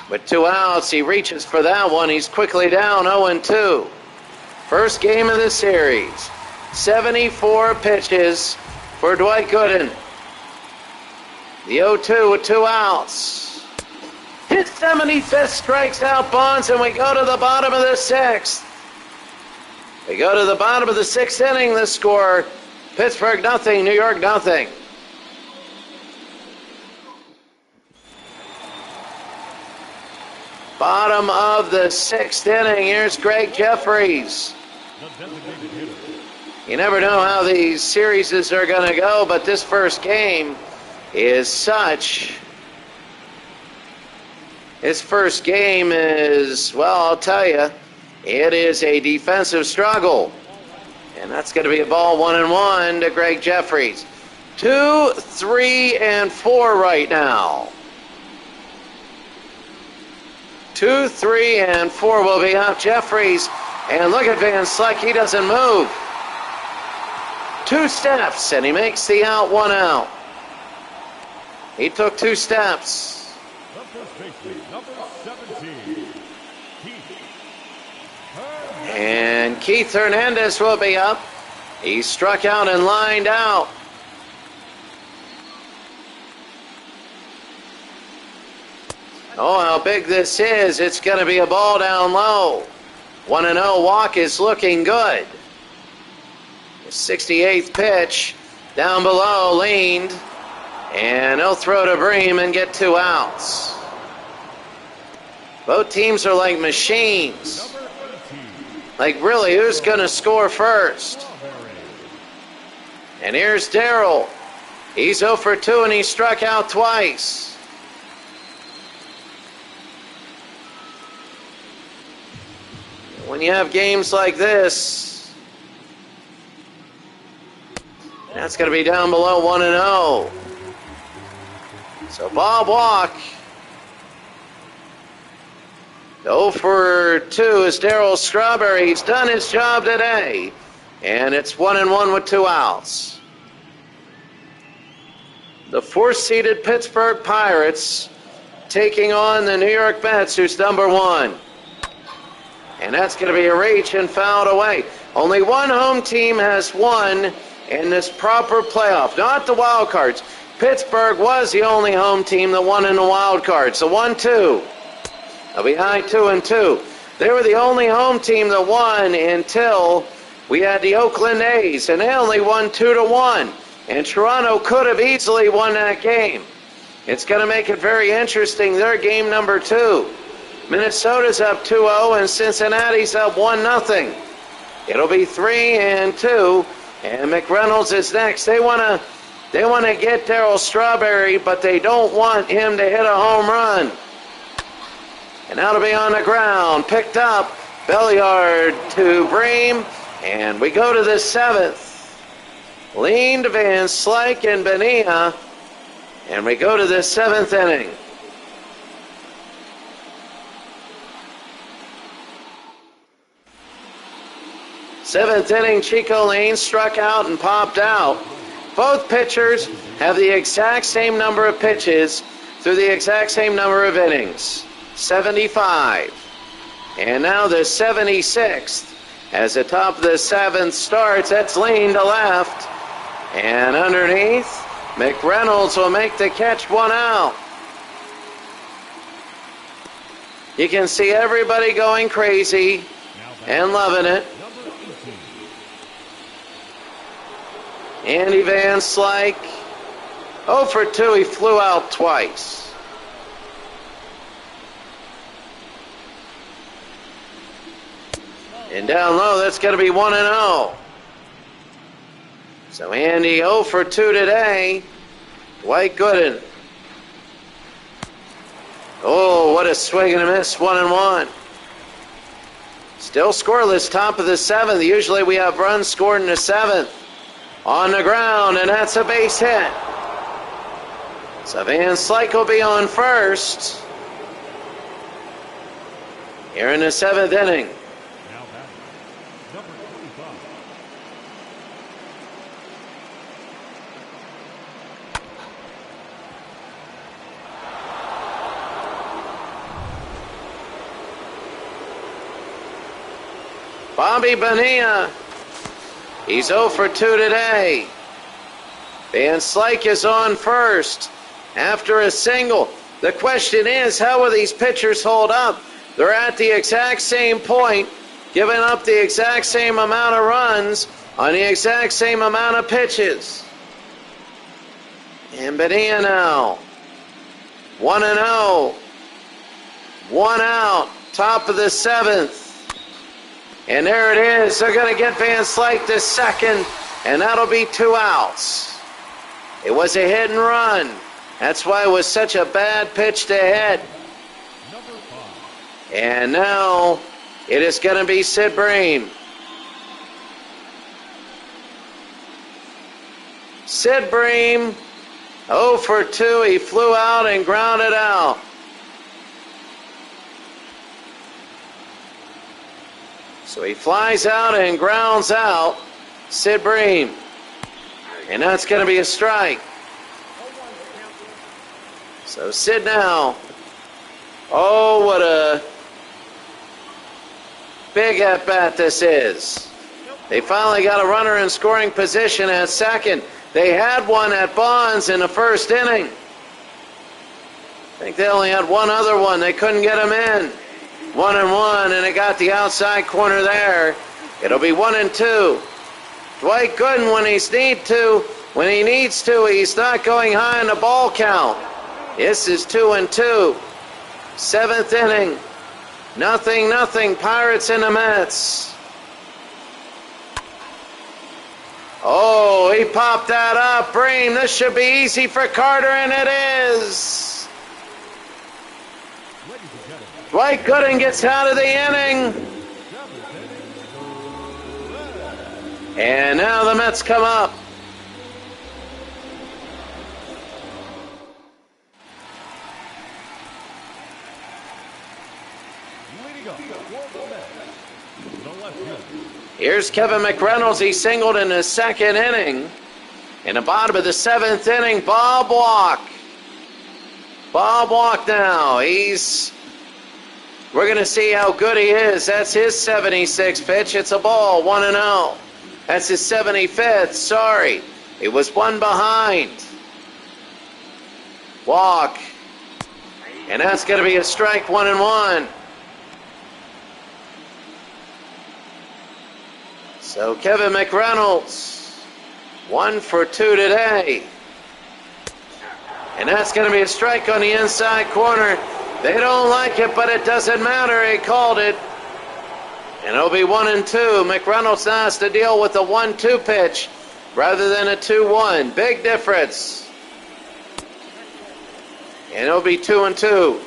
with 2 outs, he reaches for that one. He's quickly down 0-2. First game of the series. 74 pitches for Dwight Gooden. The 0-2 with 2 outs. His 75th strikes out Bonds, and we go to the bottom of the 6th. We go to the bottom of the 6th inning. The score, Pittsburgh 0, New York 0. Bottom of the 6th inning. Here's Greg Jeffries. You never know how these series are going to go, but this first game is such. This first game is, well, I'll tell you, it is a defensive struggle. And that's going to be a ball 1-1 to Greg Jeffries. 2, 3, and 4 right now. 2, 3, and 4 will be up. Jeffries, and look at Van Slyke, he doesn't move. 2 steps, and he makes the out, 1 out. He took 2 steps. And Keith Hernandez will be up. He struck out and lined out. Oh, how big this is. It's going to be a ball down low. 1-0 walk is looking good. The 68th pitch down below, leaned, and he'll throw to Bream and get 2 outs. Both teams are like machines. Like, really, who's going to score first? And here's Darrell. He's 0 for 2, and he struck out twice. When you have games like this, that's going to be down below 1-0. So Bob Walk, 0 for 2 is Darrell Strawberry. He's done his job today, and it's 1-1 with 2 outs. The 4th-seeded Pittsburgh Pirates taking on the New York Mets, who's number 1. And that's going to be a reach and fouled away. Only one home team has won in this proper playoff, not the wild cards. Pittsburgh was the only home team that won in the wild cards. The 1-2. They'll be high 2-2. They were the only home team that won until we had the Oakland A's, and they only won 2-1. And Toronto could have easily won that game. It's going to make it very interesting. They're game number 2. Minnesota's up 2-0, and Cincinnati's up 1-0. It'll be 3-2, and McReynolds is next. They want to get Darrell Strawberry, but they don't want him to hit a home run. And that'll be on the ground, picked up, Belliard to Bream, and we go to the 7th. Leaned, Van Slyke, and Bonilla, and we go to the 7th inning. Seventh inning, Chico Lane struck out and popped out. Both pitchers have the exact same number of pitches through the exact same number of innings, 75. And now the 76th. As the top of the 7th starts, that's lean to left. And underneath, McReynolds will make the catch, 1 out. You can see everybody going crazy and loving it. Andy Van Slyke, 0 for 2, he flew out twice. And down low, that's going to be 1-0. So Andy 0 for 2 today. Dwight Gooden. Oh, what a swing and a miss, 1-1. Still scoreless, top of the 7th. Usually we have runs scored in the 7th. On the ground, and that's a base hit. So Van Slyke will be on first here in the 7th inning. Now batting, number 25. Bobby Bonilla. He's 0 for 2 today. Van Slyke is on first after a single. The question is, how will these pitchers hold up? They're at the exact same point, giving up the exact same amount of runs on the exact same amount of pitches. And Bonilla now, 1-0. 1 out, top of the 7th. And there it is. They're going to get Van Slyke to second, and that'll be 2 outs. It was a hit and run. That's why it was such a bad pitch to hit. Number 5. And now it is going to be Sid Bream. Sid Bream, 0 for 2. He flew out and grounded out. So he flies out and grounds out Sid Bream. And that's going to be a strike. So Sid now. Oh, what a big at-bat this is. They finally got a runner in scoring position at second. They had one at Bonds in the first inning. I think they only had one other one. They couldn't get him in. 1-1, and it got the outside corner there. It'll be 1-2. Dwight Gooden, when he needs to, he's not going high in the ball count. This is 2-2. Seventh inning. 0-0. Pirates and the Mets. Oh, he popped that up. Bream, this should be easy for Carter, and it is. Dwight Gooden gets out of the inning. And now the Mets come up. Here's Kevin McReynolds. He singled in the second inning. In the bottom of the seventh inning, Bob Walk. Bob Walk now. We're going to see how good he is. That's his 76th pitch. It's a ball, 1-0. That's his 75th. Sorry. It was one behind. Walk. And that's going to be a strike, 1-1. So Kevin McReynolds, 1 for 2 today. And that's going to be a strike on the inside corner. They don't like it, but it doesn't matter. He called it. And it'll be 1-2. McReynolds now has to deal with a 1-2 pitch rather than a 2-1. Big difference. And it'll be 2-2.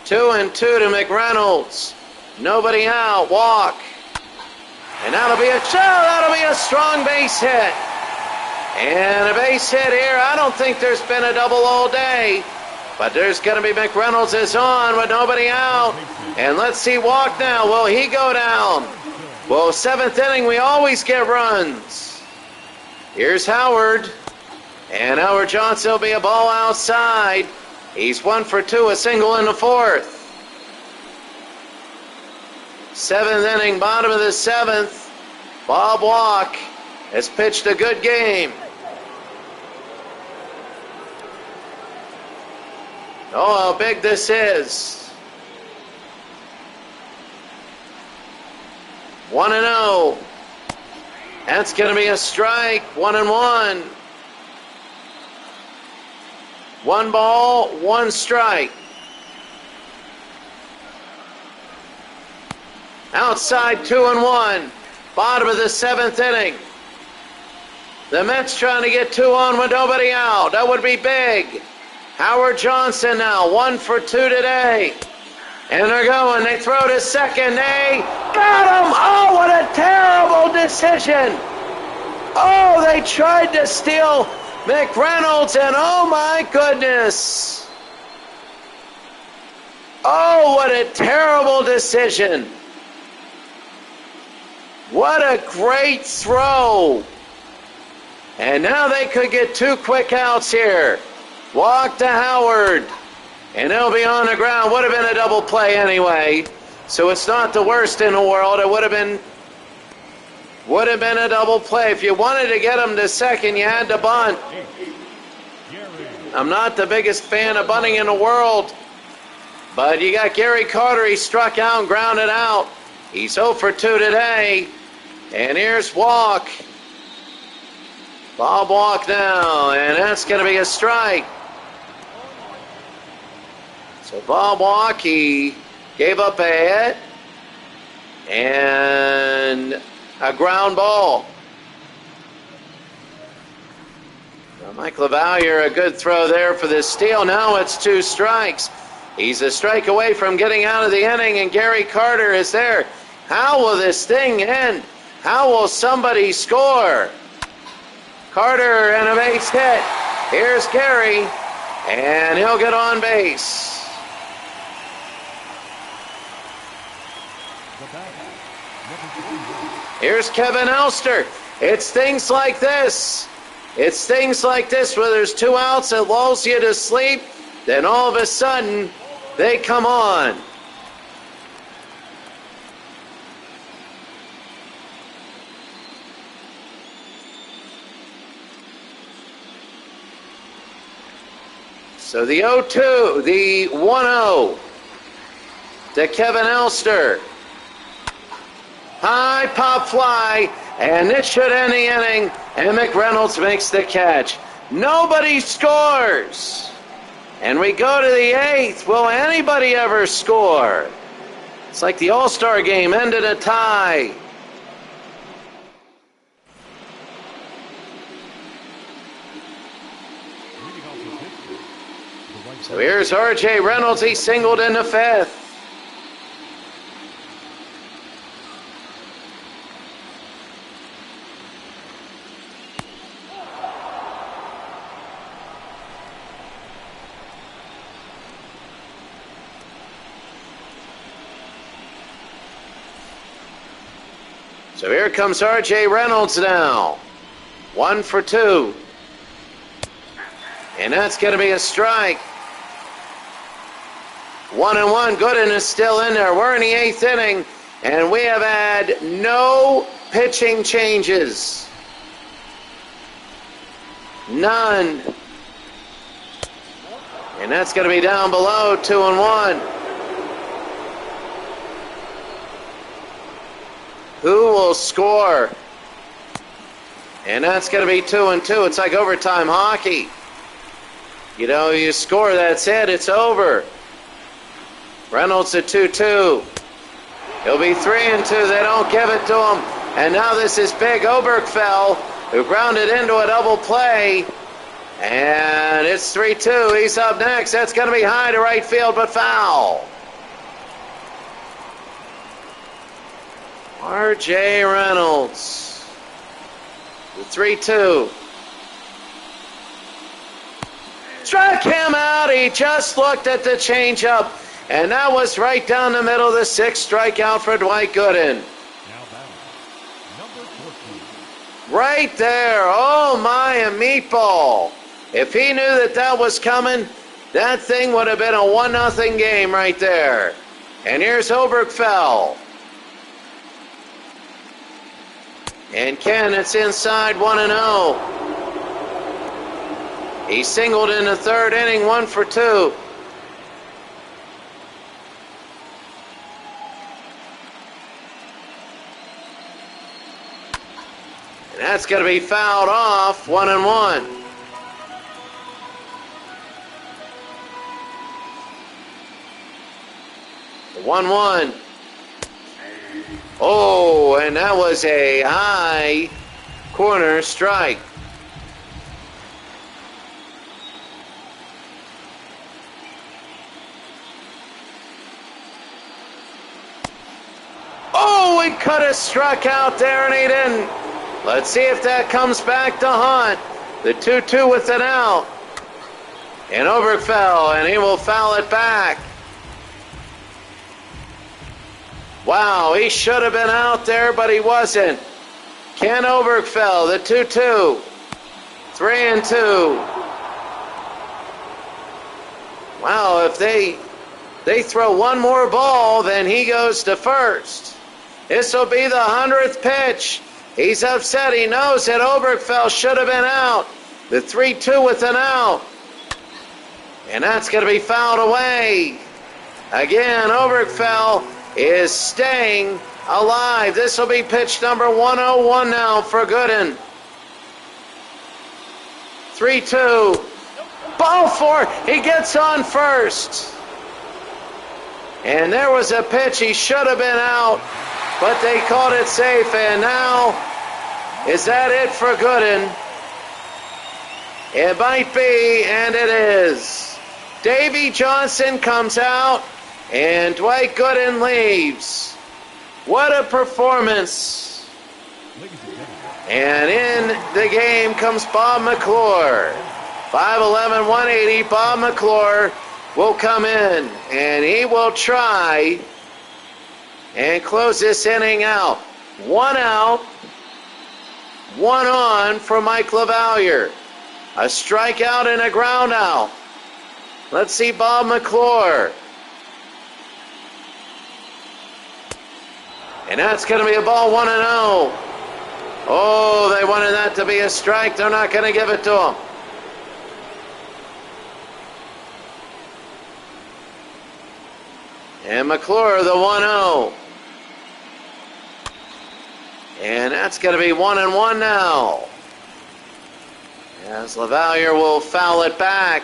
2-2 to McReynolds. Nobody out. Walk. And that'll be a strong base hit. And a base hit here. I don't think there's been a double all day. But there's going to be McReynolds is on with nobody out. And let's see Walk now. Will he go down? Well, seventh inning, we always get runs. Here's Howard. And Howard Johnson will be a ball outside. He's 1 for 2, a single in the fourth. Seventh inning, bottom of the seventh. Bob Walk has pitched a good game. Oh, how big this is. 1-0. That's going to be a strike. 1-1. 1 ball, 1 strike. Outside, 2-1. Bottom of the seventh inning. The Mets trying to get 2 on with nobody out. That would be big. Howard Johnson now, 1 for 2 today. And they're going. They throw to second. They got him. Oh, what a terrible decision. Oh, they tried to steal McReynolds, and oh my goodness. Oh, what a terrible decision. What a great throw. And now they could get 2 quick outs here. Walk to Howard. And he'll be on the ground. Would have been a double play anyway. So it's not the worst in the world. It would have been a double play. If you wanted to get him to second, you had to bunt. I'm not the biggest fan of bunting in the world. But you got Gary Carter. He struck out and grounded out. He's 0 for 2 today. And here's Walk. Bob Walk now. And that's going to be a strike. So Bob Walk, he gave up a hit and a ground ball. Now Mike LaValliere, a good throw there for the steal. Now it's 2 strikes. He's a strike away from getting out of the inning, and Gary Carter is there. How will this thing end? How will somebody score? Carter and a base hit. Here's Gary, and he'll get on base. Here's Kevin Elster. It's things like this. It's things like this where there's 2 outs, it lulls you to sleep, then all of a sudden they come on. So the 0-2, the 1-0 to Kevin Elster. High pop fly, and this should end the inning, and McReynolds makes the catch. Nobody scores. And we go to the 8th. Will anybody ever score? It's like the All-Star game ended a tie. So here's R.J. Reynolds. He singled in the 5th. So here comes R.J. Reynolds now. 1 for 2. And that's going to be a strike. 1-1. Gooden is still in there. We're in the 8th inning, and we have had no pitching changes. None. And that's going to be down below, 2-1. Who will score? And that's going to be 2-2. It's like overtime hockey. You know, you score, that's it. It's over. Reynolds at 2-2. He'll be 3-2. They don't give it to him. And now this is Big Oberkfell, who grounded into a double play. And it's 3-2. He's up next. That's going to be high to right field, but foul. R.J. Reynolds. The 3-2. Struck him out. He just looked at the changeup. And that was right down the middle of the 6th strikeout for Dwight Gooden. Now batting, number 14. Right there. Oh, my, a meatball. If he knew that that was coming, that thing would have been a 1-0 game right there. And here's Oberkfell. And Ken, it's inside 1-0. He singled in the 3rd inning, 1 for 2. And that's going to be fouled off, 1-1. The 1-1. Oh, and that was a high corner strike. Oh, he could have struck out there, and he didn't. Let's see if that comes back to haunt. The 2-2 with an out. And Oberkfell, and he will foul it back. Wow, he should have been out there, but he wasn't. Ken Oberkfell, the 2-2. 3-2. Wow, if they throw one more ball, then he goes to first. This will be the 100th pitch. He's upset. He knows that Oberkfell should have been out. The 3-2 with an out. And that's going to be fouled away. Again, Oberkfell is staying alive. This will be pitch number 101 now for Gooden. 3-2. Ball 4. He gets on first. And there was a pitch. He should have been out, but they called it safe. And now, is that it for Gooden? It might be, and it is. Davy Johnson comes out, and Dwight Gooden leaves. What a performance. And in the game comes Bob McClure. 5'11", 180, Bob McClure will come in, and he will try and close this inning out. 1 out, 1 on for Mike LaValliere. A strikeout and a ground out. Let's see Bob McClure. And that's going to be a ball 1-0. Oh, they wanted that to be a strike. They're not going to give it to him. And McClure the 1-0. And that's going to be 1-1 now. As LaValliere will foul it back.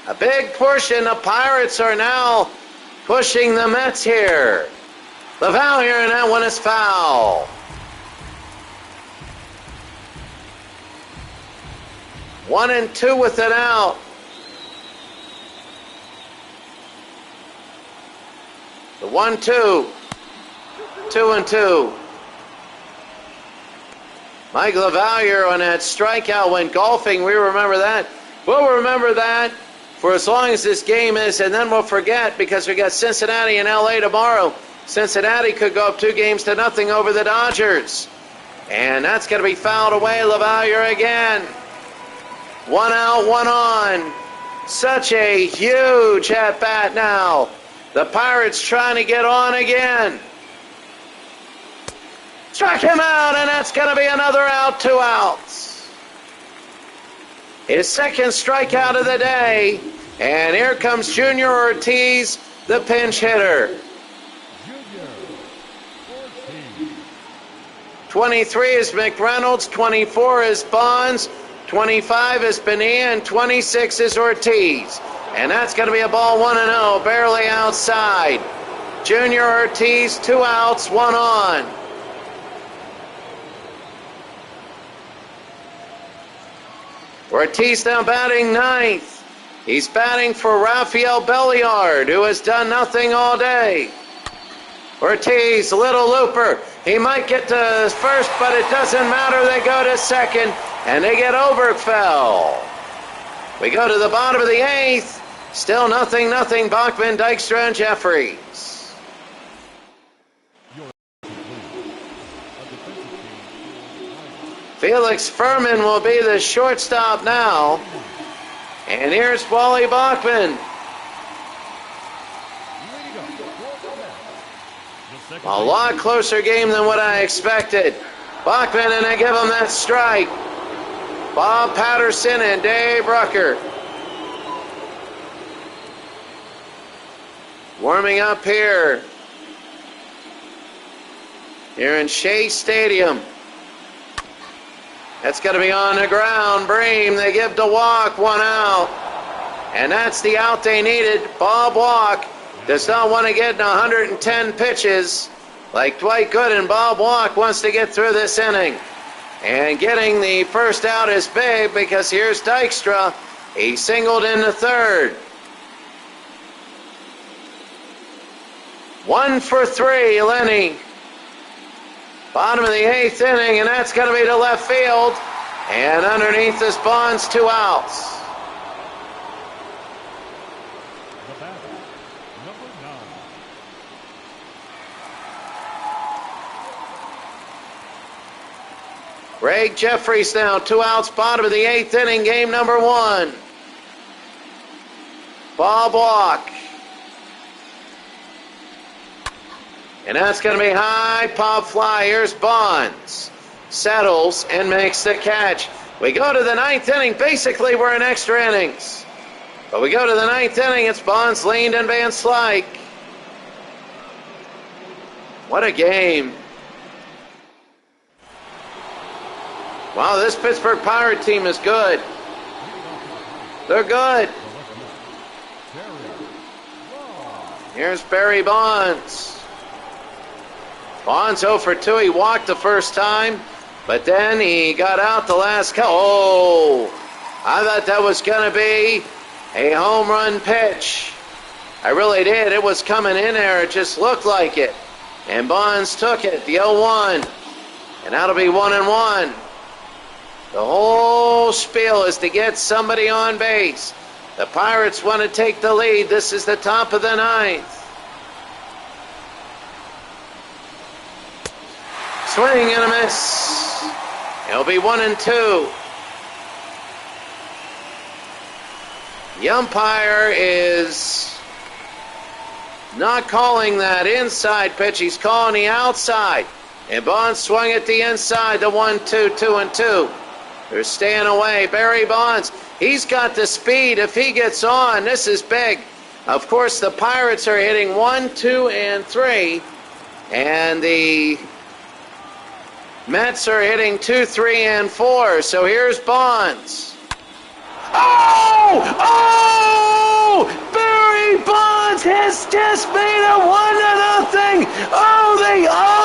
A big portion. The Pirates are now pushing the Mets here. LaValliere, and that one is foul. 1-2 with it out. The 1-2. 2-2. Mike LaValliere on that strikeout went golfing. We remember that. We'll remember that for as long as this game is, and then we'll forget because we got Cincinnati and LA tomorrow. Cincinnati could go up 2-0 over the Dodgers. And that's going to be fouled away. LaValliere again. 1 out, 1 on. Such a huge at-bat now. The Pirates trying to get on again. Struck him out, and that's going to be another out, 2 outs. His second strikeout of the day. And here comes Junior Ortiz, the pinch hitter. 23 is McReynolds, 24 is Bonds, 25 is Bonilla, and 26 is Ortiz. And that's going to be a ball 1-0, barely outside. Junior Ortiz, 2 outs, 1 on. Ortiz now batting 9th. He's batting for Rafael Belliard, who has done nothing all day. Ortiz, a little looper. He might get to first, but it doesn't matter. They go to second, and they get Oberkfell. We go to the bottom of the 8th. Still nothing. Bachman, Dykstra, and Jeffries. Felix Furman will be the shortstop now. And here's Wally Bachman. A lot closer game than what I expected. Bachman, and they give him that strike. Bob Patterson and Dave Rucker. Warming up here in Shea Stadium. That's going to be on the ground. Bream, they give to Walk, 1 out. And that's the out they needed. Bob Walk does not want to get in 110 pitches like Dwight Gooden. Bob Walk wants to get through this inning. And getting the first out is big because here's Dykstra. He singled in the 3rd. 1 for 3, Lenny. Bottom of the 8th inning, and that's going to be to left field. And underneath this Bonds, 2 outs. The batter, number 9. Greg Jeffries now, 2 outs, bottom of the 8th inning, game number 1. Bob Walk. And that's going to be high, pop fly. Here's Bonds. Settles and makes the catch. We go to the 9th inning. Basically, we're in extra innings. But we go to the 9th inning. It's Bonds, Lind, and Van Slyke. What a game. Wow, this Pittsburgh Pirate team is good. They're good. Here's Barry Bonds. Bonds 0 for 2. He walked the first time, but then he got out the last couple. Oh, I thought that was going to be a home run pitch. I really did. It was coming in there. It just looked like it. And Bonds took it, the 0-1. And that'll be 1-1. The whole spiel is to get somebody on base. The Pirates want to take the lead. This is the top of the 9th. Swing and a miss. It'll be 1-2. The umpire is not calling that inside pitch. He's calling the outside. And Bonds swung at the inside, the 1-2, 2-2. They're staying away. Barry Bonds, he's got the speed. If he gets on, this is big. Of course, the Pirates are hitting 1, 2, and 3, and the Mets are hitting 2, 3, and 4. So here's Bonds. Oh! Oh! Barry Bonds has just made a 1-0.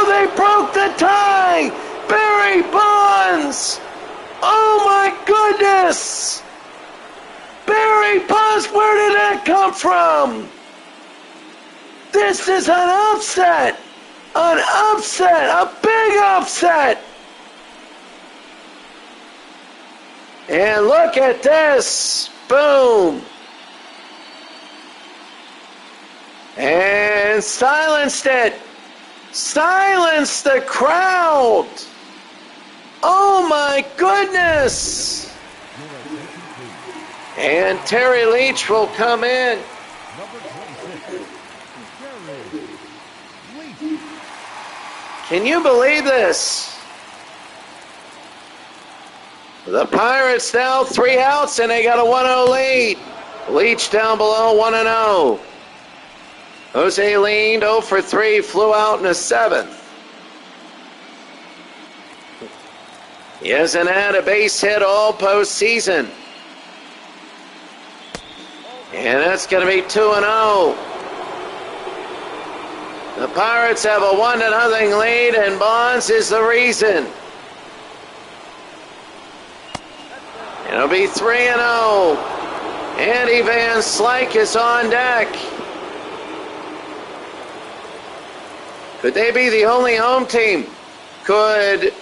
They broke the tie. Barry Bonds. Oh my goodness. Barry Bonds, where did that come from? This is an upset. A big upset. And look at this. Boom. And silenced it. Silenced the crowd. Oh my goodness. And Terry Leach will come in. Can you believe this? The Pirates now 3 outs and they got a 1-0 lead. Leach down below 1-0. Jose leaned 0 for 3, flew out in the 7th. He hasn't had a base hit all postseason. And that's going to be 2-0. The Pirates have a 1-0 lead, and Bonds is the reason. It'll be 3-0. Andy Van Slyke is on deck. Could they be the only home team? Could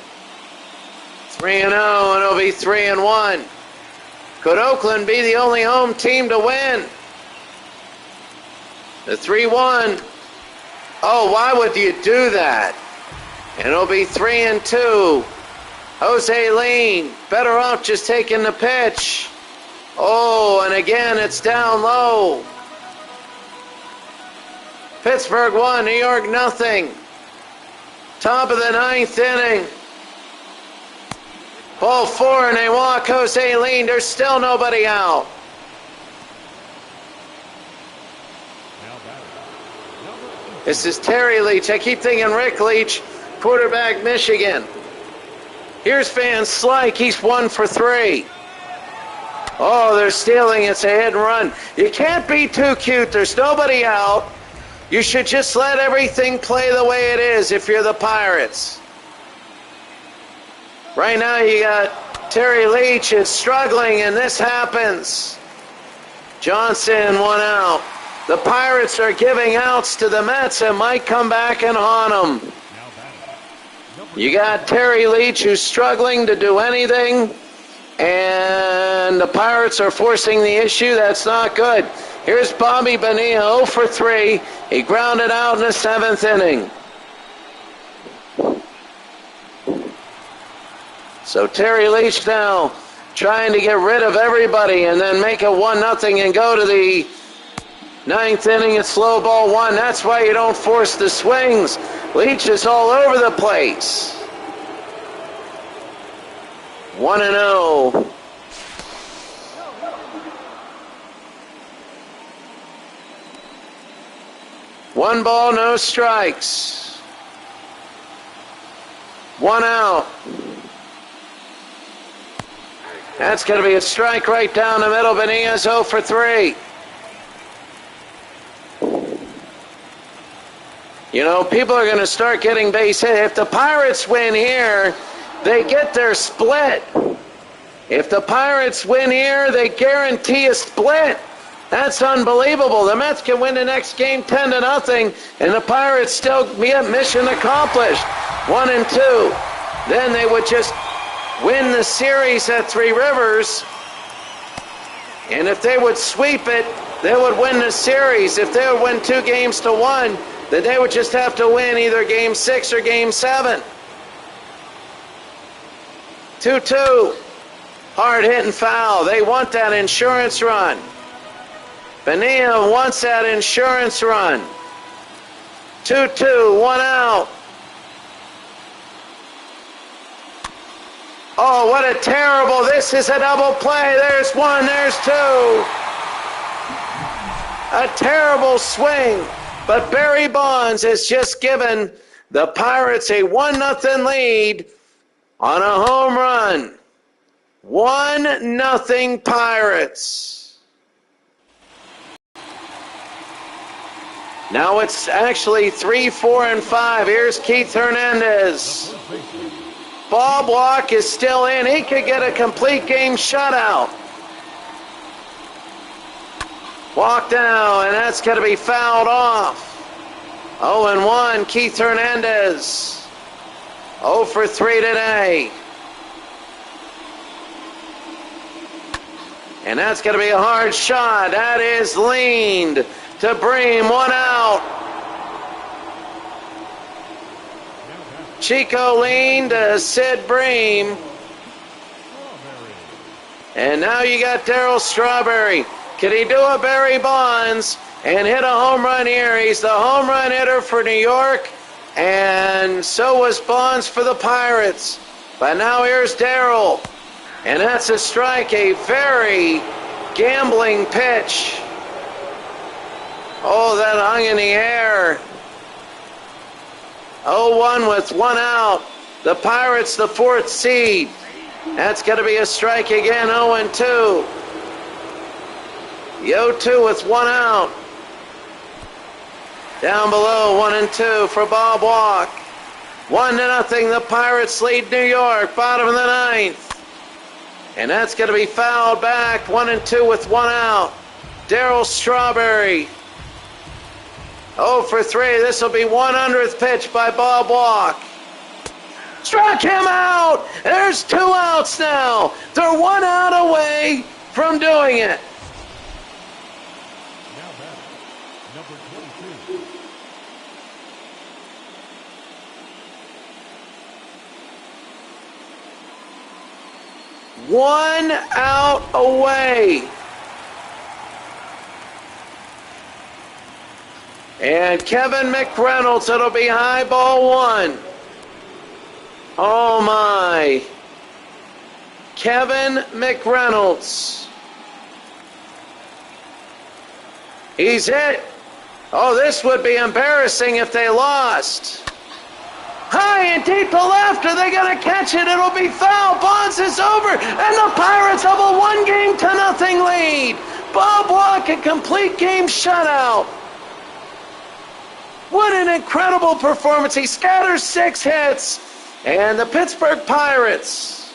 3-0 and it'll be 3-1. Could Oakland be the only home team to win? The 3-1. Oh, why would you do that? And it'll be 3-2. Jose Lean, better off just taking the pitch. Oh, and again, it's down low. Pittsburgh 1, New York 0. Top of the 9th inning. Ball 4, and they walk Jose Lean. There's still nobody out. This is Terry Leach. I keep thinking Rick Leach, quarterback, Michigan. Here's Van Slyke. He's 1 for 3. Oh, they're stealing. It's a hit and run. You can't be too cute. There's nobody out. You should just let everything play the way it is if you're the Pirates. Right now you got Terry Leach is struggling, and this happens. Johnson 1 out. The Pirates are giving outs to the Mets and might come back and haunt them. You got Terry Leach who's struggling to do anything, and the Pirates are forcing the issue. That's not good. Here's Bobby Bonilla, 0 for 3. He grounded out in the 7th inning. So Terry Leach now trying to get rid of everybody and then make it 1-0 and go to the 9th inning. It's slow ball 1. That's why you don't force the swings. Leach is all over the place. 1-0. One ball, no strikes. 1 out. That's going to be a strike right down the middle. Benilla's 0 for 3. You know, people are going to start getting base hit. If the Pirates win here, they get their split. If the Pirates win here, they guarantee a split. That's unbelievable. The Mets can win the next game 10-0, and the Pirates still get mission accomplished. 1 and 2. Then they would just win the series at Three Rivers, and if they would sweep it, they would win the series. If they would win 2 games to 1, then they would just have to win either Game 6 or Game 7. 2-2. Hard hit and foul. They want that insurance run. Bonilla wants that insurance run. 2-2, 1 out. Oh, what a terrible, this is a double play. There's 1, there's 2. A terrible swing, but Barry Bonds has just given the Pirates a 1-0 lead on a home run. 1-0 Pirates. Now it's actually 3, 4, and 5. Here's Keith Hernandez. Bob Walk is still in. He could get a complete game shutout. Walk down, and that's going to be fouled off. 0-1, Keith Hernandez. 0 for 3 today. And that's going to be a hard shot. That is leaned to Bream. 1 out. Chico leaned to Sid Bream. And now you got Darryl Strawberry. Can he do a Barry Bonds and hit a home run here? He's the home run hitter for New York, and so was Bonds for the Pirates. But now here's Darryl, and that's a strike, a very gambling pitch. Oh, that hung in the air. 0-1 with 1 out. The Pirates, the 4th seed. That's going to be a strike again, 0-2. The 0-2 with 1 out. Down below, 1-2 for Bob Walk. 1-0, the Pirates lead New York, bottom of the 9th. And that's going to be fouled back, 1-2 with 1 out. Darryl Strawberry. 0 for 3. This will be 100th pitch by Bob Walk. Struck him out. There's 2 outs now. They're 1 out away from doing it. Now batting, number 22. One out away. And Kevin McReynolds, it'll be high ball 1. Oh my. Kevin McReynolds. He's hit. Oh, this would be embarrassing if they lost. High and deep to left. Are they going to catch it? It'll be foul. Bonds is over. And the Pirates have a 1-0 lead. Bob Walk, a complete game shutout. What an incredible performance. He scatters 6 hits. And the Pittsburgh Pirates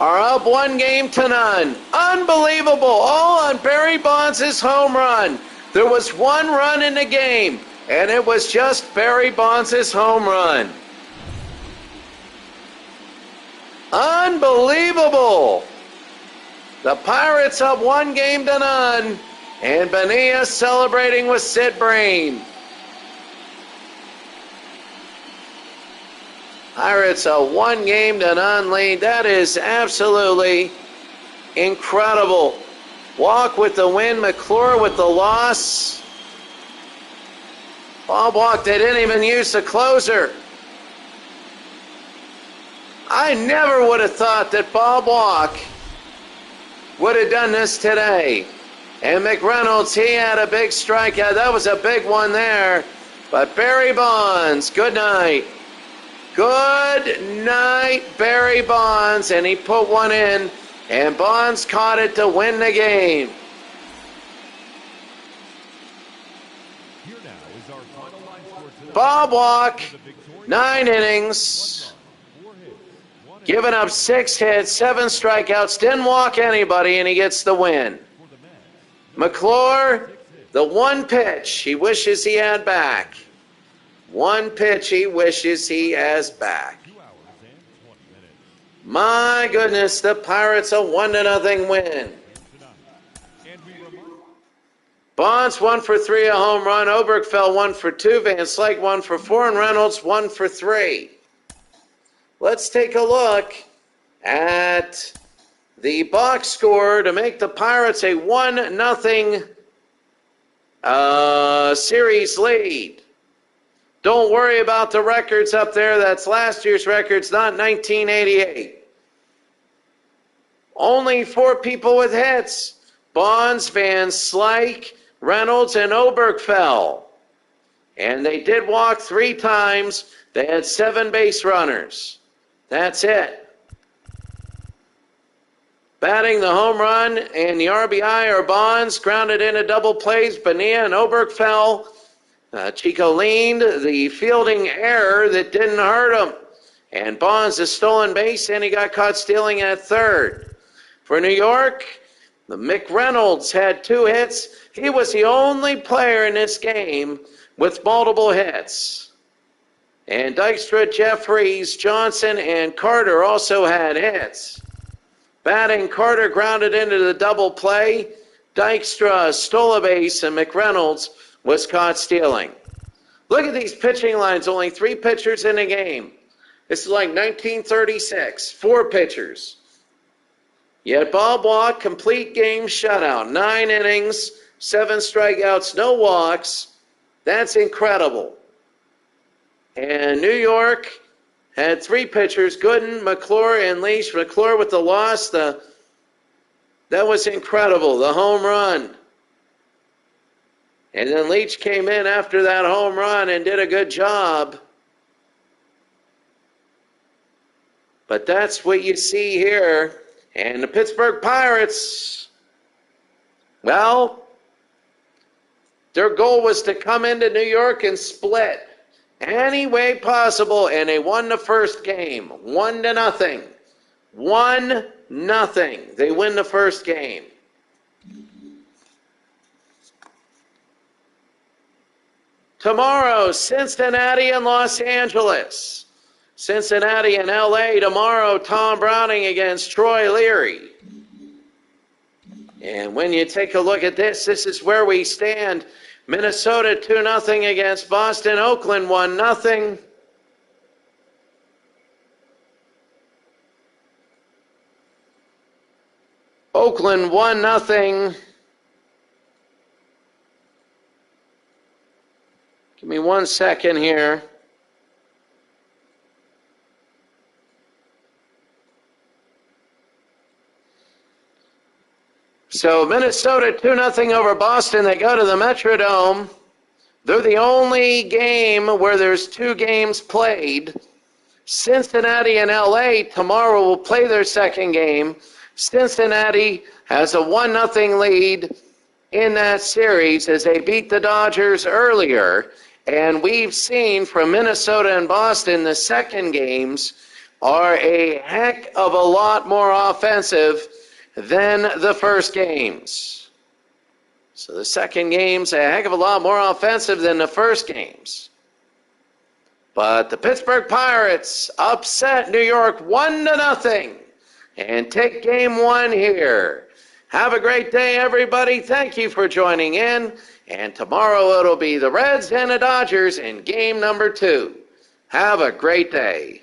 are up 1-0. Unbelievable. All on Barry Bonds' home run. There was 1 run in the game, and it was just Barry Bonds' home run. Unbelievable. The Pirates up 1-0, and Bonilla celebrating with Sid Bream. Pirates a 1-0 lead. That is absolutely incredible. Walk with the win, McClure with the loss. Bob Walk, they didn't even use the closer. I never would have thought that Bob Walk would have done this today. And McReynolds, he had a big strikeout. That was a big one there. But Barry Bonds, good night. Good night, Barry Bonds. And he put one in, and Bonds caught it to win the game. Here now is our final line score today. Bob Walk, 9 innings, giving up 6 hits, 7 strikeouts, didn't walk anybody, and he gets the win. McClure, the 1 pitch he wishes he had back. 1 pitch he wishes he has back. My goodness, the Pirates a 1-0 win. Bonds 1 for 3, a home run. Obergfell 1 for 2. Van Slyke 1 for 4, and Reynolds 1 for 3. Let's take a look at the box score to make the Pirates a 1-0 series lead. Don't worry about the records up there. That's last year's records, not 1988. Only 4 people with hits. Bonds, Van Slyke, Reynolds, and Obergfell. And they did walk 3 times. They had 7 base runners. That's it. Batting the home run and the RBI are Bonds, grounded into double plays, Bonilla and Obergfell. Chico leaned, the fielding error that didn't hurt him. And Bonds a stolen base, and he got caught stealing at third. For New York, the Mick Reynolds had 2 hits. He was the only player in this game with multiple hits. And Dykstra, Jeffries, Johnson, and Carter also had hits. Batting, Carter grounded into the double play. Dykstra stole a base, and McReynolds was caught stealing. Look at these pitching lines, only 3 pitchers in a game. This is like 1936, 4 pitchers. Yet Bob walked, complete game shutout, 9 innings, 7 strikeouts, no walks. That's incredible. And New York had 3 pitchers, Gooden, McClure, and Leach. McClure with the loss. That was incredible, the home run. And then Leach came in after that home run and did a good job. But that's what you see here. And the Pittsburgh Pirates, well, their goal was to come into New York and split any way possible, and they won the first game, 1-0. 1-0. They win the first game. Tomorrow, Cincinnati and Los Angeles. Cincinnati and LA tomorrow, Tom Browning against Troy Leary. And when you take a look at this, this is where we stand. Minnesota 2-0 against Boston. Oakland 1-0. Oakland 1-0. Give me 1 second here. So Minnesota 2-0 over Boston. They go to the Metrodome. They're the only game where there's 2 games played. Cincinnati and LA tomorrow will play their second game. Cincinnati has a 1-0 lead in that series as they beat the Dodgers earlier. And we've seen from Minnesota and Boston, the second games are a heck of a lot more offensive than the first games. So the second game's a heck of a lot more offensive than the first games. But the Pittsburgh Pirates upset New York 1-0 and take game 1 here. Have a great day, everybody. Thank you for joining in. And tomorrow it'll be the Reds and the Dodgers in game number 2. Have a great day.